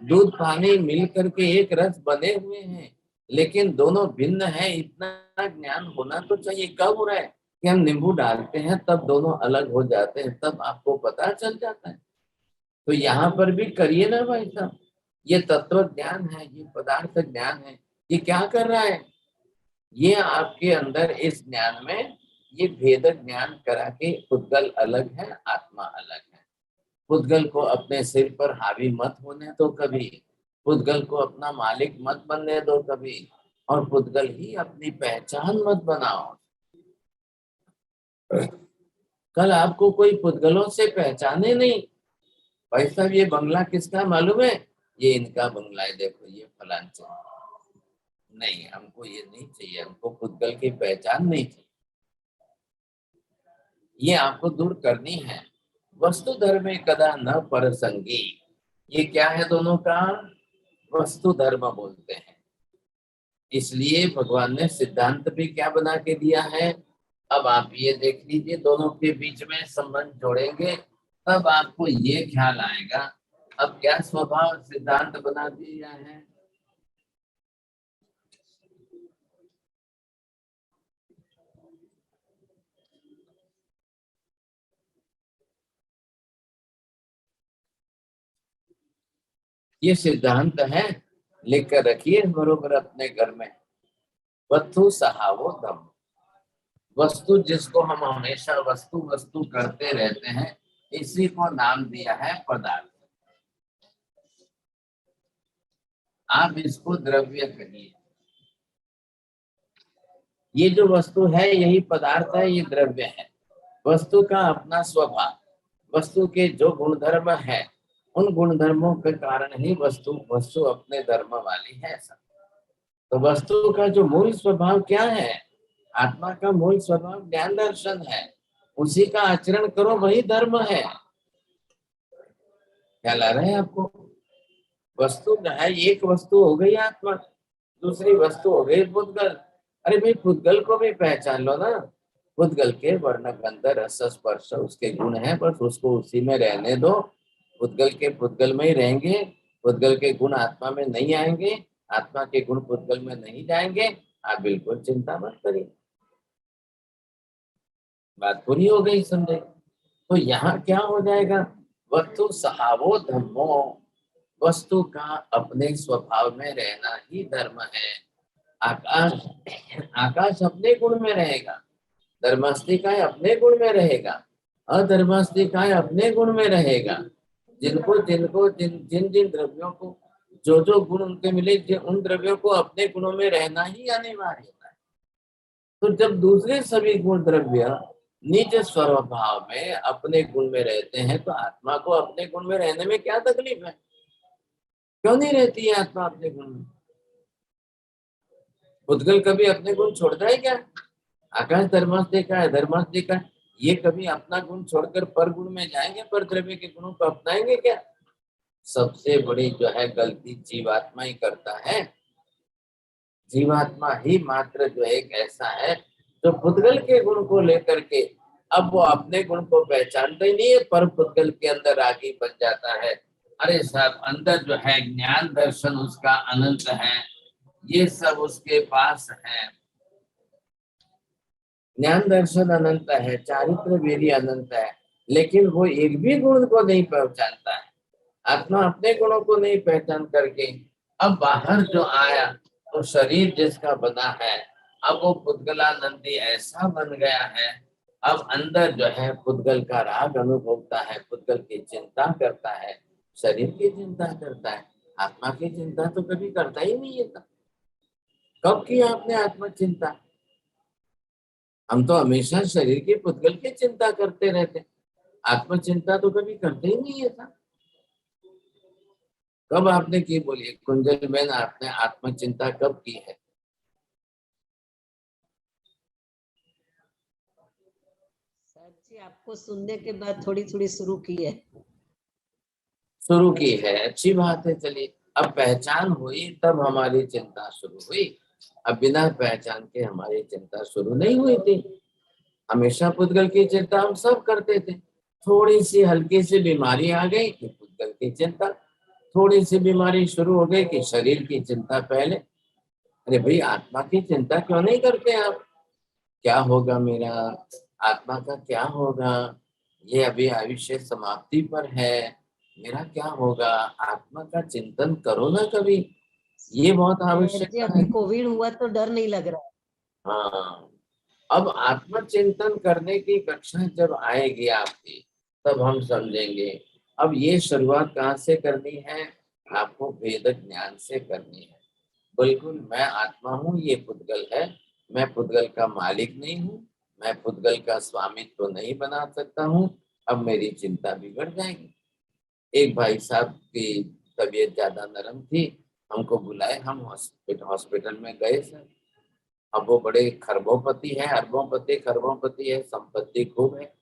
दूध पानी मिल करके एक रस बने हुए हैं, लेकिन दोनों भिन्न है, इतना ज्ञान होना तो चाहिए. कब हो रहा है कि हम नींबू डालते हैं तब दोनों अलग हो जाते हैं, तब आपको पता चल जाता है. तो यहाँ पर भी करिए ना भाई साहब, ये तत्व ज्ञान है, ये पदार्थ ज्ञान है, ये क्या कर रहा है? ये आपके अंदर इस ज्ञान में ये भेद ज्ञान करा के पुद्गल अलग है, आत्मा अलग है। पुद्गल को अपने सिर पर हावी मत होने दो कभी, पुद्गल को अपना मालिक मत बनने दो कभी, और पुद्गल ही अपनी पहचान मत बनाओ। कल आपको कोई पुद्गलों से पहचाने नहीं, भाई साहब ये बंगला किसका मालूम है, ये इनका बंगला है, देखो ये फलान से। नहीं, हमको ये नहीं चाहिए, हमको पुद्गल की पहचान नहीं चाहिए, ये आपको दूर करनी है। वस्तु धर्म कदा न परसंगी, ये क्या है दोनों का, वस्तु धर्म बोलते हैं। इसलिए भगवान ने सिद्धांत भी क्या बना के दिया है। अब आप ये देख लीजिए, दोनों के बीच में संबंध जोड़ेंगे तब आपको ये ख्याल आएगा। अब क्या स्वभाव सिद्धांत बना दिया है, ये सिद्धांत है, लिख कर रखिए बरोबर अपने घर में। वस्तु सहावो धम्म, वस्तु जिसको हम हमेशा वस्तु वस्तु करते रहते हैं, इसी को नाम दिया है पदार्थ। आप इसको द्रव्य कहिए, ये जो वस्तु है यही पदार्थ है, ये द्रव्य है। वस्तु का अपना स्वभाव, वस्तु के जो गुणधर्म है, उन गुणधर्मों के कारण ही वस्तु वस्तु अपने धर्म वाली है। सब तो वस्तु का जो मूल स्वभाव क्या है, आत्मा का मूल स्वभाव ज्ञान दर्शन है, उसी का आचरण करो, वही धर्म है। क्या ला रहे हैं आपको, वस्तु है, एक वस्तु हो गई आत्मा, दूसरी वस्तु हो गई पुद्गल। अरे भाई पुद्गल को भी पहचान लो ना, पुद्गल के वर्ण गंध रस स्पर्श उसके गुण है, बस उसको उसी में रहने दो। पुद्गल के पुद्गल में ही रहेंगे, पुद्गल के गुण आत्मा में नहीं आएंगे, आत्मा के गुण पुद्गल में नहीं जाएंगे। आप बिल्कुल चिंता मत करिए, बात पूरी हो गई, समझे। तो यहाँ क्या हो जाएगा, वस्तु सहावो धर्मो, वस्तु का अपने स्वभाव में रहना ही धर्म है। आकाश, आकाश अपने गुण में रहेगा, धर्मास्ति का अपने गुण में रहेगा, अधर्मास्ति का अपने गुण में रहेगा। जिनको जिनको जिन जिन जिन द्रव्यों को जो जो गुण उनके मिले, उन द्रव्यों को अपने गुणों में रहना ही अनिवार्य है। तो जब दूसरे सभी गुण द्रव्य निज स्वभाव में अपने गुण में रहते हैं, तो आत्मा को अपने गुण में रहने में क्या तकलीफ है, क्यों नहीं रहती है आत्मा अपने गुण में। पुद्गल कभी अपने गुण छोड़ता है क्या, आकाश धर्मास्ति का है, धर्मास्ति का ये कभी अपना गुण छोड़कर पर गुण में जाएंगे, पर द्रव्य के गुणों को अपनाएंगे क्या। सबसे बड़ी जो है गलती जीवात्मा ही करता है। जीवात्मा ही मात्र जो एक ऐसा है जो पुद्गल के गुण को लेकर के अब वो अपने गुण को पहचानता ही नहीं है, पर पुद्गल के अंदर आगे बन जाता है। अरे साहब अंदर जो है ज्ञान दर्शन उसका अनंत है, ये सब उसके पास है, ज्ञान दर्शन अनंत है, चारित्र भी अनंत है, लेकिन वो एक भी गुण को नहीं पहचानता है। आत्मा अपने गुणों को नहीं पहचान करके अब बाहर जो आया, तो शरीर जिसका बना है, अब वो पुद्गलानंदी ऐसा बन गया है। अब अंदर जो है पुद्गल का राग अनुभवता है, पुद्गल की चिंता करता है, शरीर की चिंता करता है, आत्मा की चिंता तो कभी करता ही नहीं है। कब किया आपने आत्मा चिंता, हम तो हमेशा शरीर के पुद्गल की चिंता करते रहते, आत्म चिंता तो कभी करते ही नहीं है था। कब आपने की, बोलिए कुंजल बहन, आपने आत्म चिंता कब की है। सर जी आपको सुनने के बाद थोड़ी थोड़ी शुरू की है। शुरू की है, अच्छी बात है। चलिए अब पहचान हुई तब हमारी चिंता शुरू हुई, अब बिना पहचान के हमारी चिंता शुरू नहीं हुई थी। हमेशा पुद्गल की चिंता हम सब करते थे, थोड़ी सी हल्की सी बीमारी आ गई कि पुद्गल की चिंता, थोड़ी सी बीमारी शुरू हो गई कि शरीर की चिंता पहले। अरे भाई आत्मा की चिंता क्यों नहीं करते आप, क्या होगा मेरा, आत्मा का क्या होगा, ये अभी आयुष्य समाप्ति पर है, मेरा क्या होगा, आत्मा का चिंतन करो ना कभी, ये बहुत सर आवश्यक जी है। अभी कोविड हुआ तो डर नहीं लग रहा है। हाँ अब आत्मचिंतन करने की कक्षा जब आएगी आपकी, तब हम समझेंगे। अब ये शुरुआत कहाँ से करनी है? आपको वेद ज्ञान से करनी है। बिल्कुल मैं आत्मा हूँ, ये पुद्गल है, मैं पुद्गल का मालिक नहीं हूँ, मैं पुद्गल का स्वामित्व तो नहीं बना सकता हूँ। अब मेरी चिंता बिगड़ जाएगी। एक भाई साहब की तबीयत ज्यादा नरम थी, हमको बुलाए, हम हॉस्पिटल में गए सर। अब वो बड़े खरबोपति है, अरबोपति खरबोपति है, संपत्ति खूब है।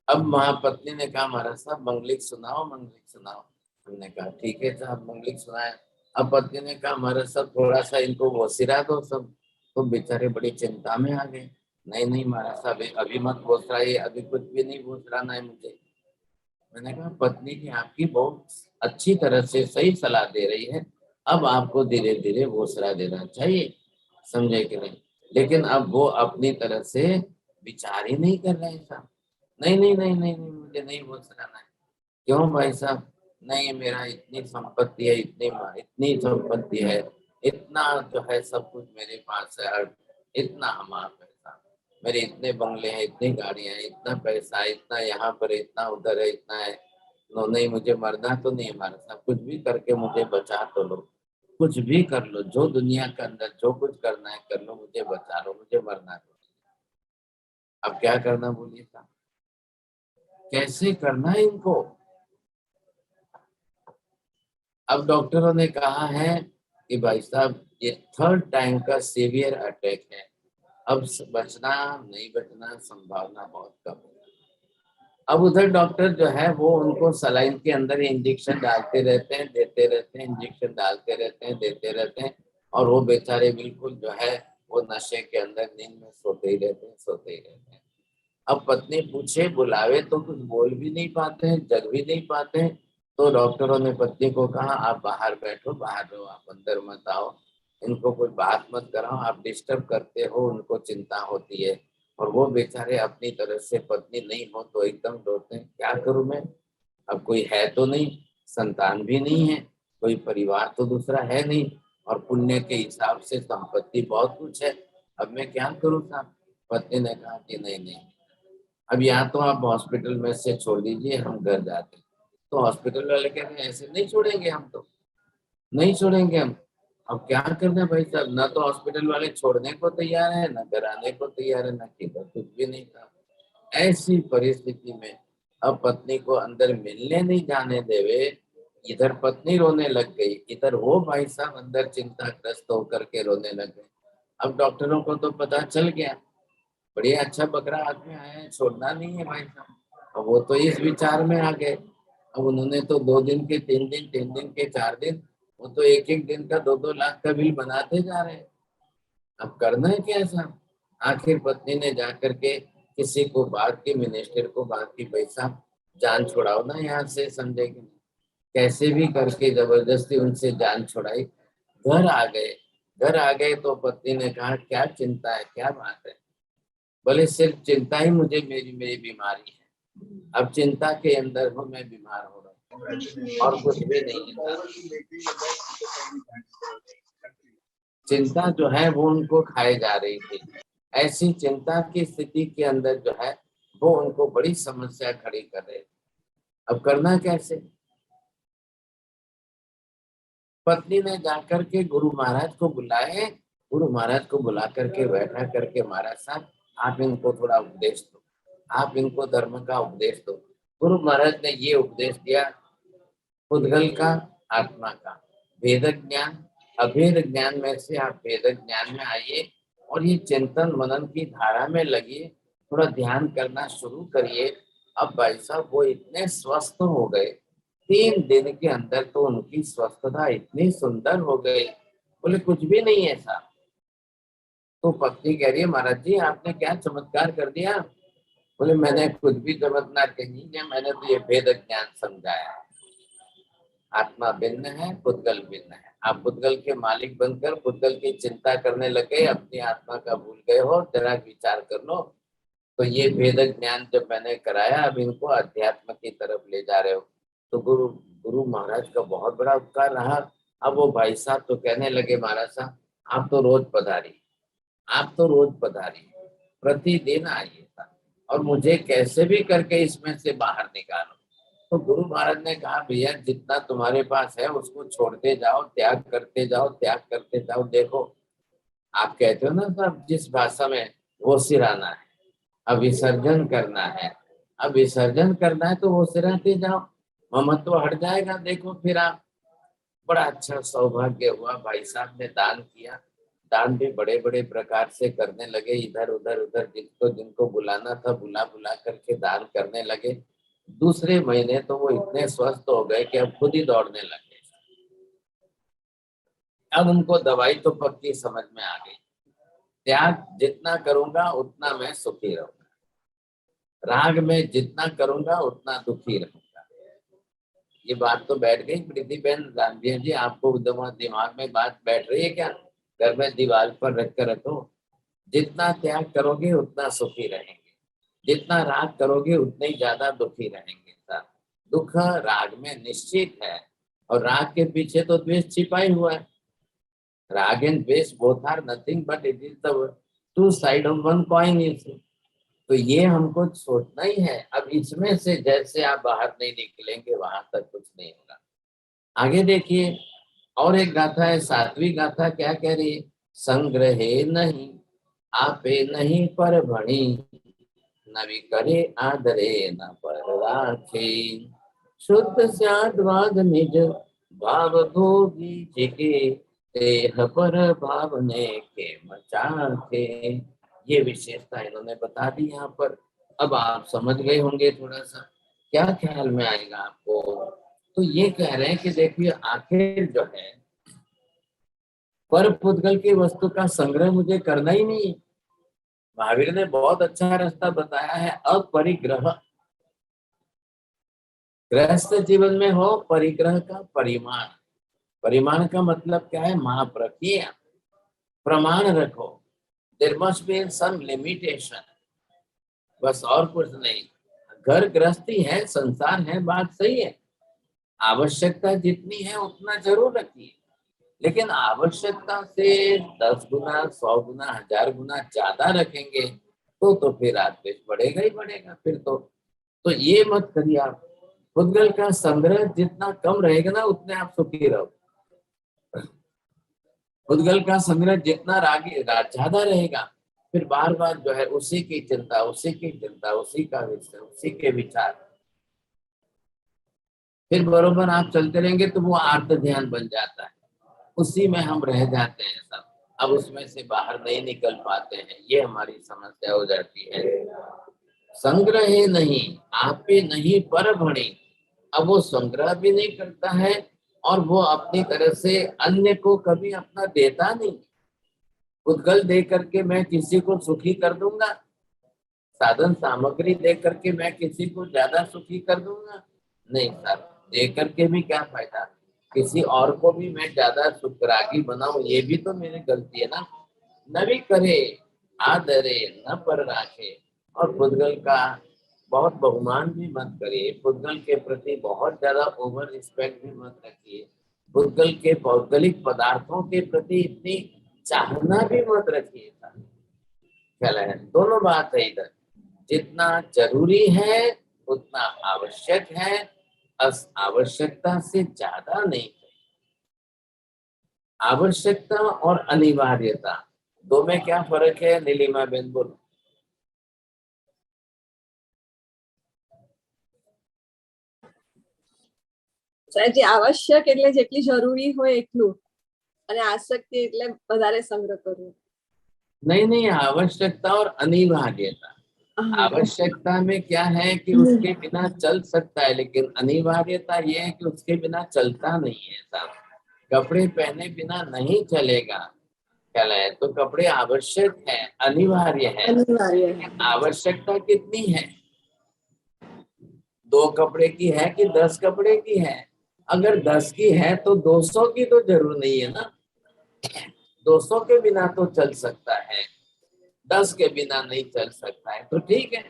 अब महापत्नी ने कहा महाराज साहब मंगलिक सुनाओ, मंगलिक सुनाओ। हमने कहा ठीक है साहब, मंगलिक सुनाए। अब पत्नी ने कहा महाराज साहब थोड़ा सा इनको वो सिरा दो सब। तो बेचारे बड़ी चिंता में आ गए। नहीं नहीं महाराज साहब अभी मत बोसरा, ये अभी कुछ भी नहीं बोसराना है मुझे। मैंने कहा पत्नी जी आपकी बहुत अच्छी तरह से सही सलाह दे रही है, अब आपको धीरे धीरे बोसरा देना चाहिए, समझे कि नहीं? लेकिन अब वो अपनी तरह से विचार ही नहीं कर रहे साहब। नहीं नहीं नहीं नहीं नहीं मुझे नहीं बोसराना है। क्यों भाई साहब? नहीं मेरा इतनी संपत्ति है, इतनी संपत्ति है, इतना जो है सब कुछ मेरे पास है, इतना हमारा पैसा, मेरे इतने बंगले हैं, इतनी गाड़ियां हैं, इतना पैसा है, इतना यहाँ पर है, इतना उधर है, इतना है। नो नहीं मुझे मरना तो नहीं मारा साहब, कुछ भी करके मुझे बचा तो लो, कुछ भी कर लो, जो दुनिया के अंदर जो कुछ करना है कर लो, मुझे बचा लो, मुझे मरना तो नहीं। अब क्या करना बोलिए साहब, कैसे करना है इनको? अब डॉक्टरों ने कहा है कि भाई साहब ये थर्ड टाइम का सीवियर अटैक है, अब बचना नहीं बचना संभावना बहुत कम है। अब उधर डॉक्टर जो है वो उनको सलाइन के अंदर इंजेक्शन डालते रहते हैं, देते रहते हैं, इंजेक्शन डालते रहते हैं, देते रहते हैं, और वो बेचारे बिल्कुल जो है वो नशे के अंदर नींद में सोते ही रहते हैं, सोते ही रहते हैं। अब पत्नी पूछे बुलावे तो कुछ बोल भी नहीं पाते हैं, जग भी नहीं पाते हैं। तो डॉक्टरों ने पत्नी को कहा आप बाहर बैठो, बाहर रहो, आप अंदर मत आओ, इनको कोई बात मत कराओ, आप डिस्टर्ब करते हो, उनको चिंता होती है। और वो बेचारे अपनी तरफ से पत्नी नहीं हो तो एकदम डरते हैं, क्या करूं मैं? अब कोई है तो नहीं, संतान भी नहीं है, कोई परिवार तो दूसरा है नहीं, और पुण्य के हिसाब से संपत्ति बहुत कुछ है, अब मैं क्या करूं साहब? पत्नी ने कहा कि नहीं नहीं, अब यहाँ तो आप हॉस्पिटल में से छोड़ दीजिए, हम घर जाते हैं। तो हॉस्पिटल वाले कहते हैं ऐसे नहीं छोड़ेंगे, हम तो नहीं छोड़ेंगे हम। अब क्या करना है भाई साहब, ना तो हॉस्पिटल वाले छोड़ने को तैयार है, ना घर आने को तैयार है, ना किधर, कुछ भी नहीं था। ऐसी परिस्थिति में अब पत्नी को अंदर मिलने नहीं जाने देवे, इधर पत्नी रोने लग गई, इधर वो भाई साहब अंदर चिंताग्रस्त होकर के रोने लग गए। अब डॉक्टरों को तो पता चल गया, बढ़िया अच्छा बकरा हाथ में आया है, छोड़ना नहीं है भाई साहब। अब वो तो इस विचार में आ गए। अब उन्होंने तो 2 दिन के 3 दिन, 3 दिन के 4 दिन, वो तो एक एक दिन का 2-2 लाख का बिल बनाते जा रहे हैं। अब करना है क्या साहब? आखिर पत्नी ने जाकर के किसी को बात की, मिनिस्टर को बात की, पैसा जान छुड़ाओ ना यहाँ से, समझे कि नहीं? कैसे भी करके जबरदस्ती उनसे जान छुड़ाई। घर आ गए, घर आ गए तो पत्नी ने कहा क्या चिंता है, क्या बात है? बोले सिर्फ चिंता ही मुझे मेरी मेरी बीमारी है, अब चिंता के अंदर हूँ, मैं बीमार हो रहा हूँ और कुछ भी नहीं है। चिंता जो है वो उनको खाए जा रही थी। ऐसी चिंता की स्थिति के अंदर जो है वो उनको बड़ी समस्या खड़ी कर रहे थे। अब करना कैसे? पत्नी ने जाकर के गुरु महाराज को बुलाए, गुरु महाराज को बुला करके बैठा करके, महाराज साहब आप इनको थोड़ा उपदेश दो, आप इनको धर्म का उपदेश दो। गुरु महाराज ने ये उपदेश दिया, उद्गल का, आत्मा का, वेद ज्ञान, अभेद ज्ञान में से आप वेद ज्ञान में आइए, और ये चिंतन मनन की धारा में लगिए, थोड़ा ध्यान करना शुरू करिए। अब भाई साहब वो इतने स्वस्थ हो गए, 3 दिन के अंदर तो उनकी स्वस्थता इतनी सुंदर हो गई, बोले कुछ भी नहीं ऐसा। तो पत्नी कह रही है महाराज जी आपने क्या चमत्कार कर दिया? बोले मैंने कुछ भी चमत्कार नहीं किया, मैंने तो ये वेद ज्ञान समझाया, आत्मा भिन्न है, पुद्गल भिन्न है। आप पुद्गल के मालिक बनकर पुद्गल की चिंता करने लगे, अपनी आत्मा का भूल गए हो, जरा विचार कर लो। तो ये वेद ज्ञान जब मैंने कराया, अब इनको अध्यात्म की तरफ ले जा रहे हो। तो गुरु गुरु महाराज का बहुत बड़ा उपकार रहा। अब वो भाई साहब तो कहने लगे महाराज साहब आप तो रोज पधारी, आप तो रोज पधारिए, प्रतिदिन आइए और मुझे कैसे भी करके इसमें से बाहर निकालो। तो गुरु महाराज ने कहा भैया जितना तुम्हारे पास है उसको छोड़ते जाओ, त्याग करते जाओ, त्याग करते जाओ। देखो आप कहते हो ना साहब, जिस भाषा में वो सिराना है, अब विसर्जन करना है, अब विसर्जन करना है तो वो सिराते जाओ, ममत्व हट जाएगा। देखो फिर आप, बड़ा अच्छा सौभाग्य हुआ, भाई साहब ने दान किया, दान भी बड़े बड़े प्रकार से करने लगे, इधर उधर उधर जिनको जिनको बुलाना था बुला बुला करके दान करने लगे। दूसरे महीने तो वो इतने स्वस्थ हो गए कि अब खुद ही दौड़ने लगे। अब उनको दवाई तो पक्की समझ में आ गई, त्याग जितना करूंगा उतना मैं सुखी रहूंगा, राग में जितना करूंगा उतना दुखी रहूंगा। ये बात तो बैठ गई प्रीति बहन गांधी जी, आपको दिमाग में बात बैठ रही है क्या? घर में दीवार पर रख कर रखो, जितना त्याग करोगे उतना सुखी रहेंगे, जितना राग करोगे उतने ही ज्यादा दुखी रहेंगे। दुख राग में निश्चित है, और राग के पीछे तो द्वेष छिपा ही हुआ है। राग एंड द्वेष both are nothing but it is the two side of one coin. तो ये हमको सोचना ही है। अब इसमें से जैसे आप बाहर नहीं निकलेंगे वहां तक कुछ नहीं होगा। आगे देखिए, और एक गाथा है, 7वीं गाथा क्या कह रही है? संग्रहे नहीं आपे नहीं पर भणी, नवी करे आदरे न पर राखे, शुद्ध स्याद्वाद निज भाव भोगी जिके, देह पर भावने के मचाखे। ये विशेषता इन्होंने बता दी यहाँ पर। अब आप समझ गए होंगे, थोड़ा सा क्या ख्याल में आएगा आपको? तो ये कह रहे हैं कि देखिए आखिर जो है पर पुद्गल की वस्तु का संग्रह मुझे करना ही नहीं है। महावीर ने बहुत अच्छा रास्ता बताया है, अपरिग्रह। गृहस्थ जीवन में हो परिग्रह का परिमाण, परिमाण का मतलब क्या है? माप रखिए, प्रमाण रखो, there must be some limitation, बस और कुछ नहीं। घर गृहस्थी है, संसार है, बात सही है, आवश्यकता जितनी है उतना जरूर रखिए, लेकिन आवश्यकता से 10 गुना 100 गुना 1000 गुना ज्यादा रखेंगे तो फिर आत्वेष बढ़ेगा ही बढ़ेगा फिर तो ये मत करिए आप। पुद्गल का संग्रह जितना कम रहेगा ना उतने आप सुखी रहो। पुद्गल का संग्रह जितना ज्यादा रहेगा, फिर बार बार जो है उसी की चिंता, उसी की चिंता, उसी का विचार, उसी के विचार, फिर बरोबर आप चलते रहेंगे तो वो आर्त ध्यान बन जाता है, उसी में हम रह जाते हैं सब। अब उसमें से बाहर नहीं निकल पाते हैं, ये हमारी समस्या हो जाती है। संग्रह नहीं आपे नहीं पर भणी, अब वो संग्रह भी नहीं करता है और वो अपनी तरह से अन्य को कभी अपना देता नहीं। उद्गल दे करके मैं किसी को सुखी कर दूंगा, साधन सामग्री दे करके मैं किसी को ज्यादा सुखी कर दूंगा? नहीं साहब, दे करके भी क्या फायदा? किसी और को भी मैं ज्यादा सुखरागी बनाऊं, ये भी तो मेरी गलती है ना। न भी करे आदरे न पर राखे, और पुद्गल का बहुत बहुमान भी मत करिए, पुद्गल के प्रति बहुत ज्यादा ओवर रिस्पेक्ट भी मत रखिए, पुद्गल के भौगोलिक पदार्थों के प्रति इतनी चाहना भी मत रखिए। ख्याल है, दोनों बात है इधर, जितना जरूरी है उतना आवश्यक है, आवश्यकता से ज्यादा नहीं। आवश्यकता और अनिवार्यता दो में क्या फर्क है? नीलिमा बेन बोलो। સાહેબજી આવશ્યક એટલે જેટલી જરૂરી હોય એટલું, અને આસક્તિ એટલે વધારે સંગ્રહ કરવો. नहीं नहीं, आवश्यकता और अनिवार्यता। आवश्यकता में क्या है कि उसके बिना चल सकता है, लेकिन अनिवार्यता ये है कि उसके बिना चलता नहीं है साहब। कपड़े पहने बिना नहीं चलेगा, ख्याल है? तो कपड़े आवश्यक है, अनिवार्य है। અનિવાર્ય है. आवश्यकता कितनी है? 2 कपड़े की है कि 10 कपड़े की है? अगर 10 की है तो 200 की तो जरूर नहीं है ना। 200 के बिना तो चल सकता है, 10 के बिना नहीं चल सकता है, तो ठीक है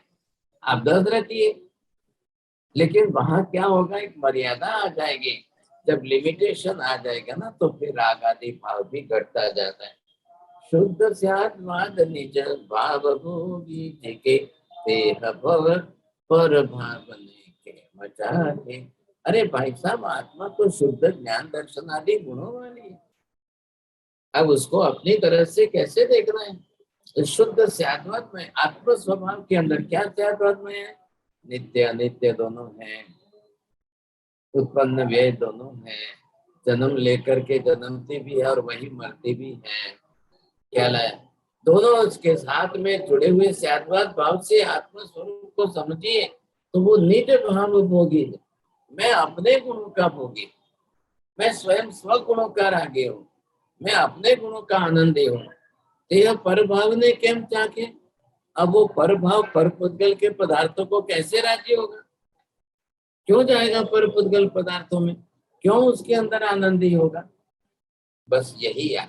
आप 10 रखिए। लेकिन वहां क्या होगा, एक मर्यादा आ जाएगी। जब लिमिटेशन आ जाएगा ना तो फिर राग आदि भाव भी घटता जाता है। शुद्ध स्याद्वाद निज भाव भोगी जिके देह भव पर भावने के मचाहे। अरे भाई साहब, आत्मा तो शुद्ध ज्ञान दर्शन आदि गुणों वाली है। अब उसको अपनी तरह से कैसे देखना है? तो शुद्ध स्याद्वत में आत्म स्वभाव के अंदर क्या स्याद्वत में है? नित्य अनित्य दोनों है, उत्पन्न व्यय दोनों है, जन्म लेकर के जन्मती भी है और वही मरती भी है। क्या लाया? दोनों उसके साथ में जुड़े हुए स्याद्वत भाव से आत्म स्वरूप को समझिए तो वो निज भाव भोगी है। मैं अपने गुणों का भोगी, मैं स्वयं स्वगुणों का रागी हूँ, मैं अपने गुणों का आनंदी हूँ। यह परभाव ने केम चाके? अब वो परभाव पर पुद्गल के पदार्थों को कैसे राजी होगा? क्यों जाएगा पर पुद्गल पदार्थों में? क्यों उसके अंदर आनंदी होगा? बस यही है।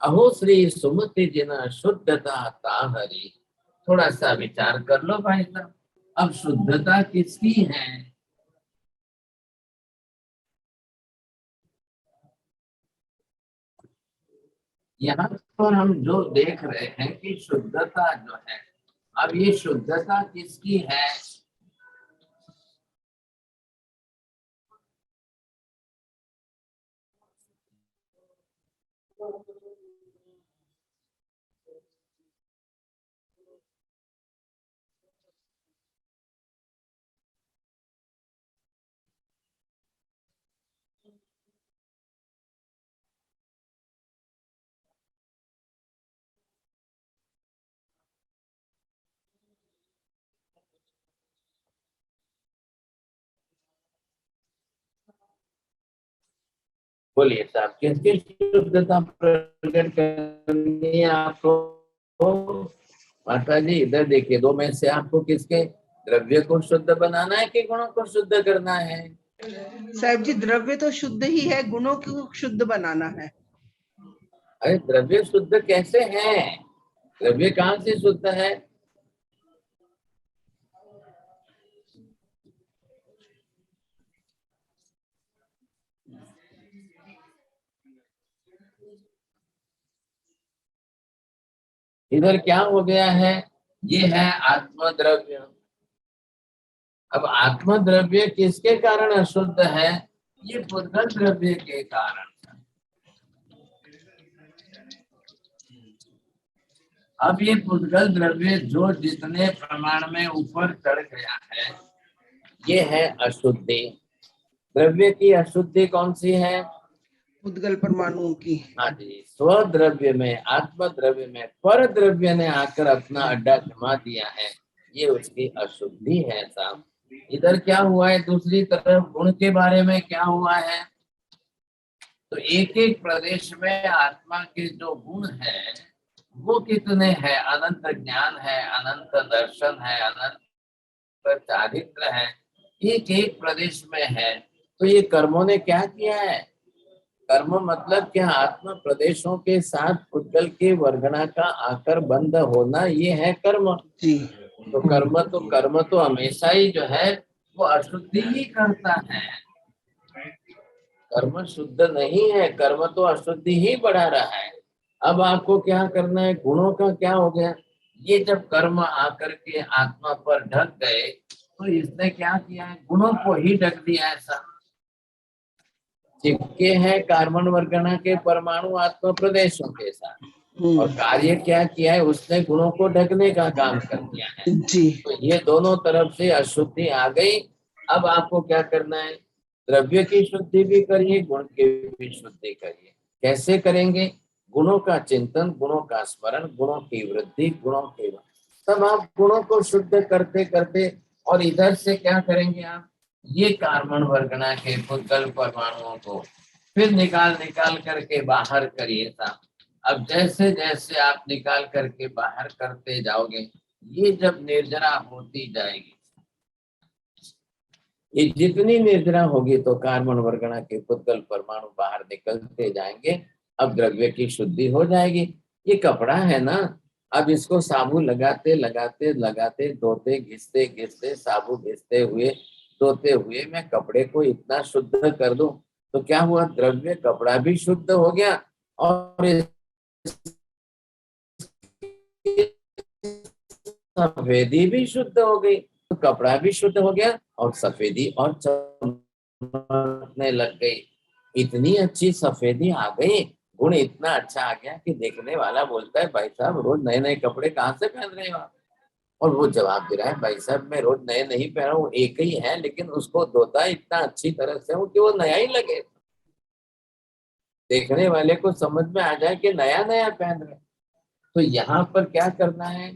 अहो श्री सुमति जिना शुद्धता ताहरी। थोड़ा सा विचार कर लो भाई साहब, अब शुद्धता किसकी है? यहाँ पर हम जो देख रहे हैं कि शुद्धता जो है, अब ये शुद्धता किसकी है? बोलिए साहब, किसकी शुद्धता प्रकट करनी है आपको? माता जी इधर देखिए, दो में से आपको किसके द्रव्य को शुद्ध बनाना है कि गुणों को शुद्ध करना है? साहब जी, द्रव्य तो शुद्ध ही है, गुणों को शुद्ध बनाना है। अरे द्रव्य शुद्ध कैसे है? द्रव्य कहाँ से शुद्ध है? इधर क्या हो गया है? ये है आत्मद्रव्य। अब आत्मद्रव्य किसके कारण अशुद्ध है? ये पुद्गल द्रव्य के कारण। अब ये पुद्गल द्रव्य जो जितने प्रमाण में ऊपर चढ़ गया है, ये है अशुद्धि। द्रव्य की अशुद्धि कौन सी है? पुद्गल परमाणुओं की। हाँ जी, स्वद्रव्य में, आत्म द्रव्य में पर द्रव्य ने आकर अपना अड्डा जमा दिया है, ये उसकी अशुद्धि है साहब। इधर क्या हुआ है? दूसरी तरफ गुण के बारे में क्या हुआ है? तो एक एक प्रदेश में आत्मा के जो गुण है वो कितने हैं? अनंत ज्ञान है, अनंत दर्शन है, अनंत चारित्र है, एक एक प्रदेश में है। तो ये कर्मों ने क्या किया है? कर्म मतलब क्या? आत्मा प्रदेशों के साथ पुद्गल के वर्गणा का आकर बंद होना, ये है कर्म। जी। तो कर्म तो हमेशा ही जो है वो अशुद्धि ही करता है। कर्म शुद्ध नहीं है, कर्म तो अशुद्धि ही बढ़ा रहा है। अब आपको क्या करना है? गुणों का क्या हो गया? ये जब कर्म आकर के आत्मा पर ढक गए तो इसने क्या किया है? गुणों को ही ढक दिया। ऐसा चिपके हैं कार्बन वर्गणा के परमाणु आत्मा प्रदेशों के साथ, और कार्य क्या किया है? उसने गुणों को ढकने का काम कर दिया है। जी। तो ये दोनों तरफ से अशुद्धि आ गई। अब आपको क्या करना है? द्रव्य की शुद्धि भी करिए, गुण की भी शुद्धि करिए। कैसे करेंगे? गुणों का चिंतन, गुणों का स्मरण, गुणों की वृद्धि, गुणों के तब आप गुणों को शुद्ध करते करते, और इधर से क्या करेंगे आप? ये कार्बन वर्गणा के पुद्गल परमाणुओं को फिर निकाल करके बाहर करिए था। अब जैसे जैसे आप निकाल करके बाहर करते जाओगे, ये जब निर्जरा होती जाएगी, ये जितनी निर्जरा होगी तो कार्बन वर्गणा के पुद्गल परमाणु बाहर निकलते जाएंगे। अब द्रव्य की शुद्धि हो जाएगी। ये कपड़ा है ना, अब इसको साबुन लगाते लगाते लगाते, धोते घिसते घिसते, साबुन घिसते हुए धोते हुए मैं कपड़े को इतना शुद्ध कर दूं तो क्या हुआ? द्रव्य कपड़ा भी शुद्ध हो गया और सफेदी भी शुद्ध हो गई, तो कपड़ा भी शुद्ध हो गया और सफेदी और चमकने लग गई। इतनी अच्छी सफेदी आ गई, गुण इतना अच्छा आ गया कि देखने वाला बोलता है भाई साहब रोज नए नए कपड़े कहाँ से पहन रहे हो आप? और वो जवाब दे रहा है भाई साहब मैं रोज नए नहीं पहन रहा हूँ, एक ही है लेकिन उसको धोता इतना अच्छी तरह से हूँ कि वो नया ही लगे, देखने वाले को समझ में आ जाए कि नया नया पहन रहे। तो यहाँ पर क्या करना है,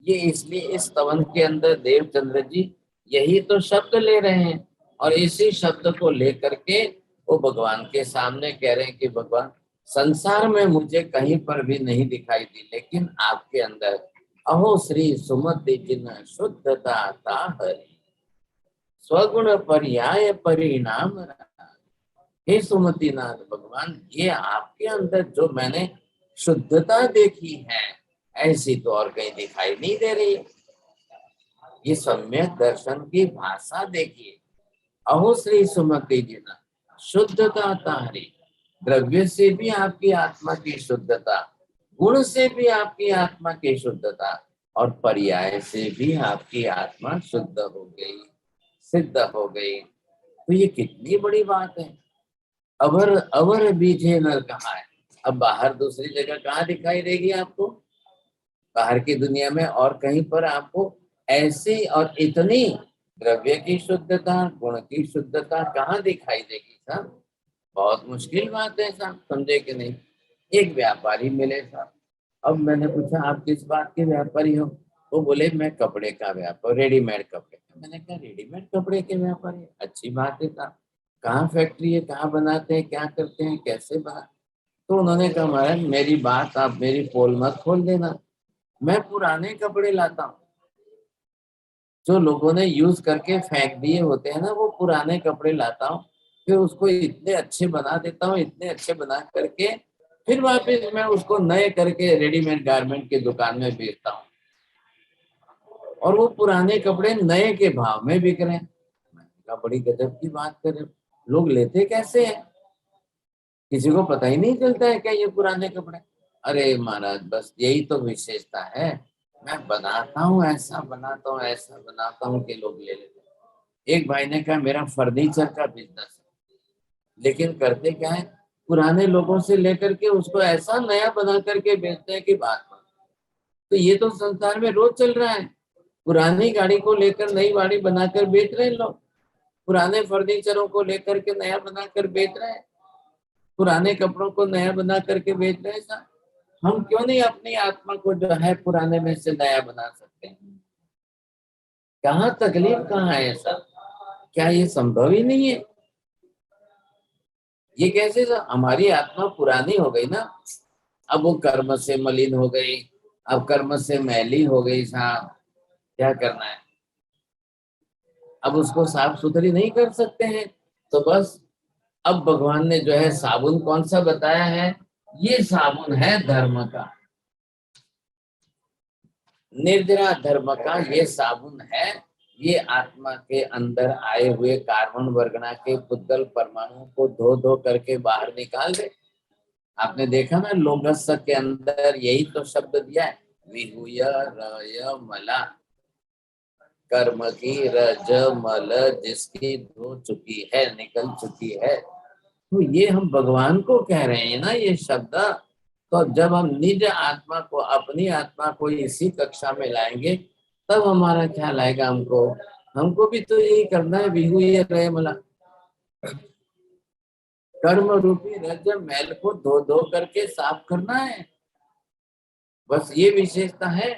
ये इसलिए इस स्तवन के अंदर देवचंद्र जी यही तो शब्द ले रहे हैं और इसी शब्द को लेकर के वो भगवान के सामने कह रहे हैं कि भगवान संसार में मुझे कहीं पर भी नहीं दिखाई दी, लेकिन आपके अंदर अहो श्री सुमति जिन शुद्धता हरि स्वगुण पर्याय परिणाम रहा। हे सुमतिनाथ भगवान, ये आपके अंदर जो मैंने शुद्धता देखी है ऐसी तो और कहीं दिखाई नहीं दे रही। ये सम्यक दर्शन की भाषा देखिए, अहो श्री सुमति जिना शुद्धता तारी, द्रव्य से भी आपकी आत्मा की शुद्धता, गुण से भी आपकी आत्मा की शुद्धता और पर्याय से भी आपकी आत्मा शुद्ध हो गई, सिद्ध हो गई। तो ये कितनी बड़ी बात है। अवर अवर बीजे नर कहाँ है, अब बाहर दूसरी जगह कहाँ दिखाई देगी आपको, बाहर की दुनिया में और कहीं पर आपको ऐसी और इतनी द्रव्य की शुद्धता गुण की शुद्धता कहाँ दिखाई देगी साहब? बहुत मुश्किल बात है साहब, समझे कि नहीं। एक व्यापारी मिले साहब, अब मैंने पूछा आप किस बात के व्यापारी हो, वो बोले मैं कपड़े का व्यापार, रेडीमेड कपड़े का। मैंने कहा रेडीमेड कपड़े के व्यापारी, अच्छी बात है साहब, कहाँ फैक्ट्री है, कहाँ बनाते हैं, क्या करते हैं, कैसे बना? तो उन्होंने कहा महाराज मेरी बात आप मेरी पोल मत खोल देना, मैं पुराने कपड़े लाता हूँ, जो लोगों ने यूज करके फेंक दिए होते हैं ना, वो पुराने कपड़े लाता हूँ, फिर उसको इतने अच्छे बना देता हूँ, इतने अच्छे बना करके फिर वापस मैं उसको नए करके रेडीमेड गारमेंट की दुकान में बेचता हूँ और वो पुराने कपड़े नए के भाव में बिक रहे हैं। मैंने कहा बड़ी गजब की बात कर रहे हो, लोग लेते कैसे हैं, किसी को पता ही नहीं चलता है क्या ये पुराने कपड़े? अरे महाराज बस यही तो विशेषता है, मैं बनाता हूँ ऐसा बनाता हूँ ऐसा बनाता हूँ कि लोग ले लेते हैं। एक भाई ने कहा मेरा फर्नीचर का बिजनेस है, लेकिन करते क्या है, पुराने लोगों से लेकर के उसको ऐसा नया बना करके बेचते हैं कि बात बात। तो ये तो संसार में रोज चल रहा है, पुरानी गाड़ी को लेकर नई गाड़ी बनाकर बेच रहे हैं लोग, पुराने फर्नीचरों को लेकर के नया बनाकर बेच रहे हैं, पुराने कपड़ों को नया बना करके बेच रहे हैं साहब। हम क्यों नहीं अपनी आत्मा को जो है पुराने में से नया बना सकते हैं? कहाँ तकलीफ कहाँ है ऐसा? क्या ये संभव ही नहीं है? ये कैसे हमारी आत्मा पुरानी हो गई ना, अब वो कर्म से मलिन हो गई, अब कर्म से मैली हो गई साहब, क्या करना है? अब उसको साफ सुथरी नहीं कर सकते हैं, तो बस अब भगवान ने जो है साबुन कौन सा बताया है, ये साबुन है धर्म का, निर्जरा धर्म का ये साबुन है। ये आत्मा के अंदर आए हुए कार्बन वर्गना के पुद्गल परमाणु को धो धो करके बाहर निकाल दे। आपने देखा ना लोगस के अंदर यही तो शब्द दिया है, विहुय रय मला, कर्म की रज मल जिसकी धो चुकी है निकल चुकी है। तो ये हम भगवान को कह रहे हैं ना ये शब्द। तो जब हम निज आत्मा को अपनी आत्मा को इसी कक्षा में लाएंगे तब हमारा ख्याल आएगा हमको, हमको भी तो यही करना है, विहू ये रहे मला, कर्म रूपी रज मैल को धो धो करके साफ करना है, बस ये विशेषता है।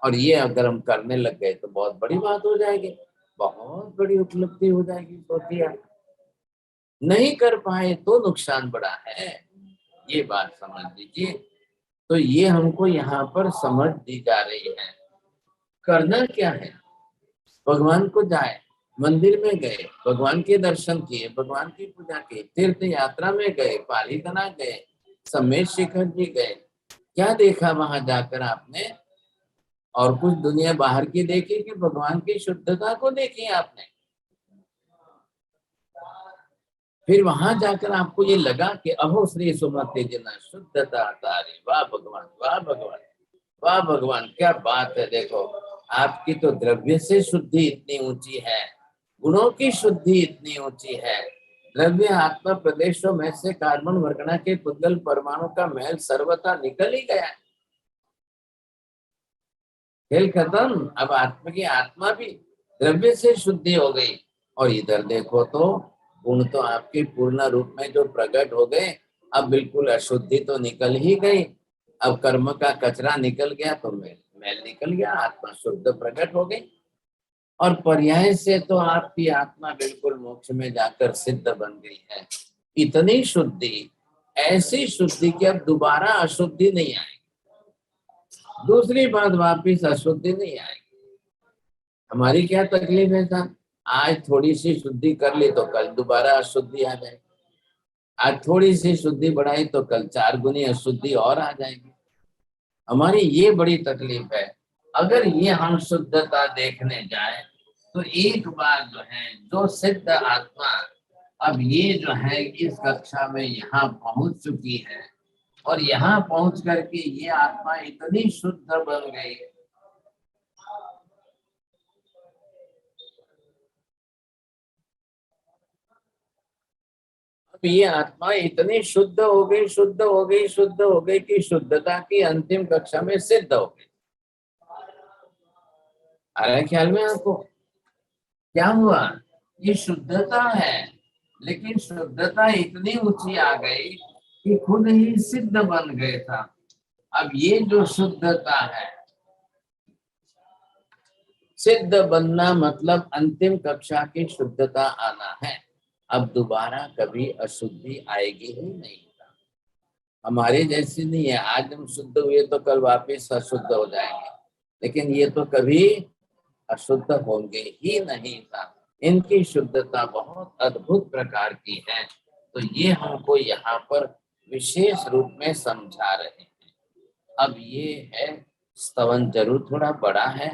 और ये अगर हम करने लग गए तो बहुत बड़ी बात हो जाएगी, बहुत बड़ी उपलब्धि हो जाएगी। सोचिए नहीं कर पाए तो नुकसान बड़ा है, ये बात समझ लीजिए। तो ये हमको यहाँ पर समझ दी जा रही है। करना क्या है, भगवान को जाए, मंदिर में गए, भगवान के दर्शन किए, भगवान की पूजा की, तीर्थ यात्रा में गए, पालीतना गए, समेत शिखर जी गए, क्या देखा वहां जाकर आपने? और कुछ दुनिया बाहर की देखी कि भगवान की शुद्धता को देखी आपने? फिर वहां जाकर आपको ये लगा कि अहो श्री सुमति जना शुद्धता तारी, वाह भगवान वाह भगवान, वाह भगवान, क्या बात है। देखो, आपकी तो द्रव्य से शुद्धि इतनी ऊंची है, गुणों की शुद्धि इतनी ऊंची है। द्रव्य आत्मा प्रदेशों में से कार्बन वर्गना के पुद्गल परमाणु का महल सर्वथा निकल ही गया। खेल खत्म। अब आत्मा की आत्मा भी द्रव्य से शुद्धि हो गई। और इधर देखो तो गुण तो आपके पूर्ण रूप में जो प्रकट हो गए, अब बिल्कुल अशुद्धि तो निकल ही गई। अब कर्म का कचरा निकल गया तो मैल निकल गया, आत्मा शुद्ध प्रकट हो गई। और पर्याय से तो आपकी आत्मा बिल्कुल मोक्ष में जाकर सिद्ध बन गई है। इतनी शुद्धि, ऐसी शुद्धि कि अब दोबारा अशुद्धि नहीं आएगी, दूसरी बात वापिस अशुद्धि नहीं आएगी। हमारी क्या तकलीफ है साहब, आज थोड़ी सी शुद्धि कर ली तो कल दोबारा अशुद्धि आ जाएगी, आज थोड़ी सी शुद्धि बढ़ाई तो कल 4 गुनी अशुद्धि और आ जाएगी। हमारी ये बड़ी तकलीफ है। अगर ये हम शुद्धता देखने जाए तो एक बार जो है, जो सिद्ध आत्मा अब ये जो है इस कक्षा में यहाँ पहुंच चुकी है, और यहाँ पहुंच करके ये आत्मा इतनी शुद्ध बन गई, अब ये आत्मा इतनी शुद्ध हो गई, शुद्ध हो गई, शुद्ध हो गई कि शुद्धता की अंतिम कक्षा में सिद्ध हो गई। आ रहा है ख्याल में आपको? क्या हुआ, ये शुद्धता है, लेकिन शुद्धता इतनी ऊंची आ गई कि खुद ही सिद्ध बन गए था। अब ये जो शुद्धता है, सिद्ध बनना मतलब अंतिम कक्षा की शुद्धता आना है। अब दोबारा कभी अशुद्धि आएगी ही नहीं। हमारे जैसी नहीं है, आज हम शुद्ध हुए तो कल वापस अशुद्ध हो जाएंगे, लेकिन ये तो कभी अशुद्ध होंगे ही नहीं था। इनकी शुद्धता बहुत अद्भुत प्रकार की है। तो ये हमको यहाँ पर विशेष रूप में समझा रहे हैं। अब ये है स्तवन, जरूर थोड़ा बड़ा है,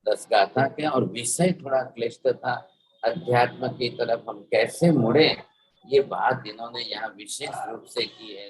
10 गाथा के, और विषय थोड़ा क्लिष्ट था। अध्यात्म की तरफ हम कैसे मुड़े, ये बात इन्होंने यहाँ विशेष रूप से की है।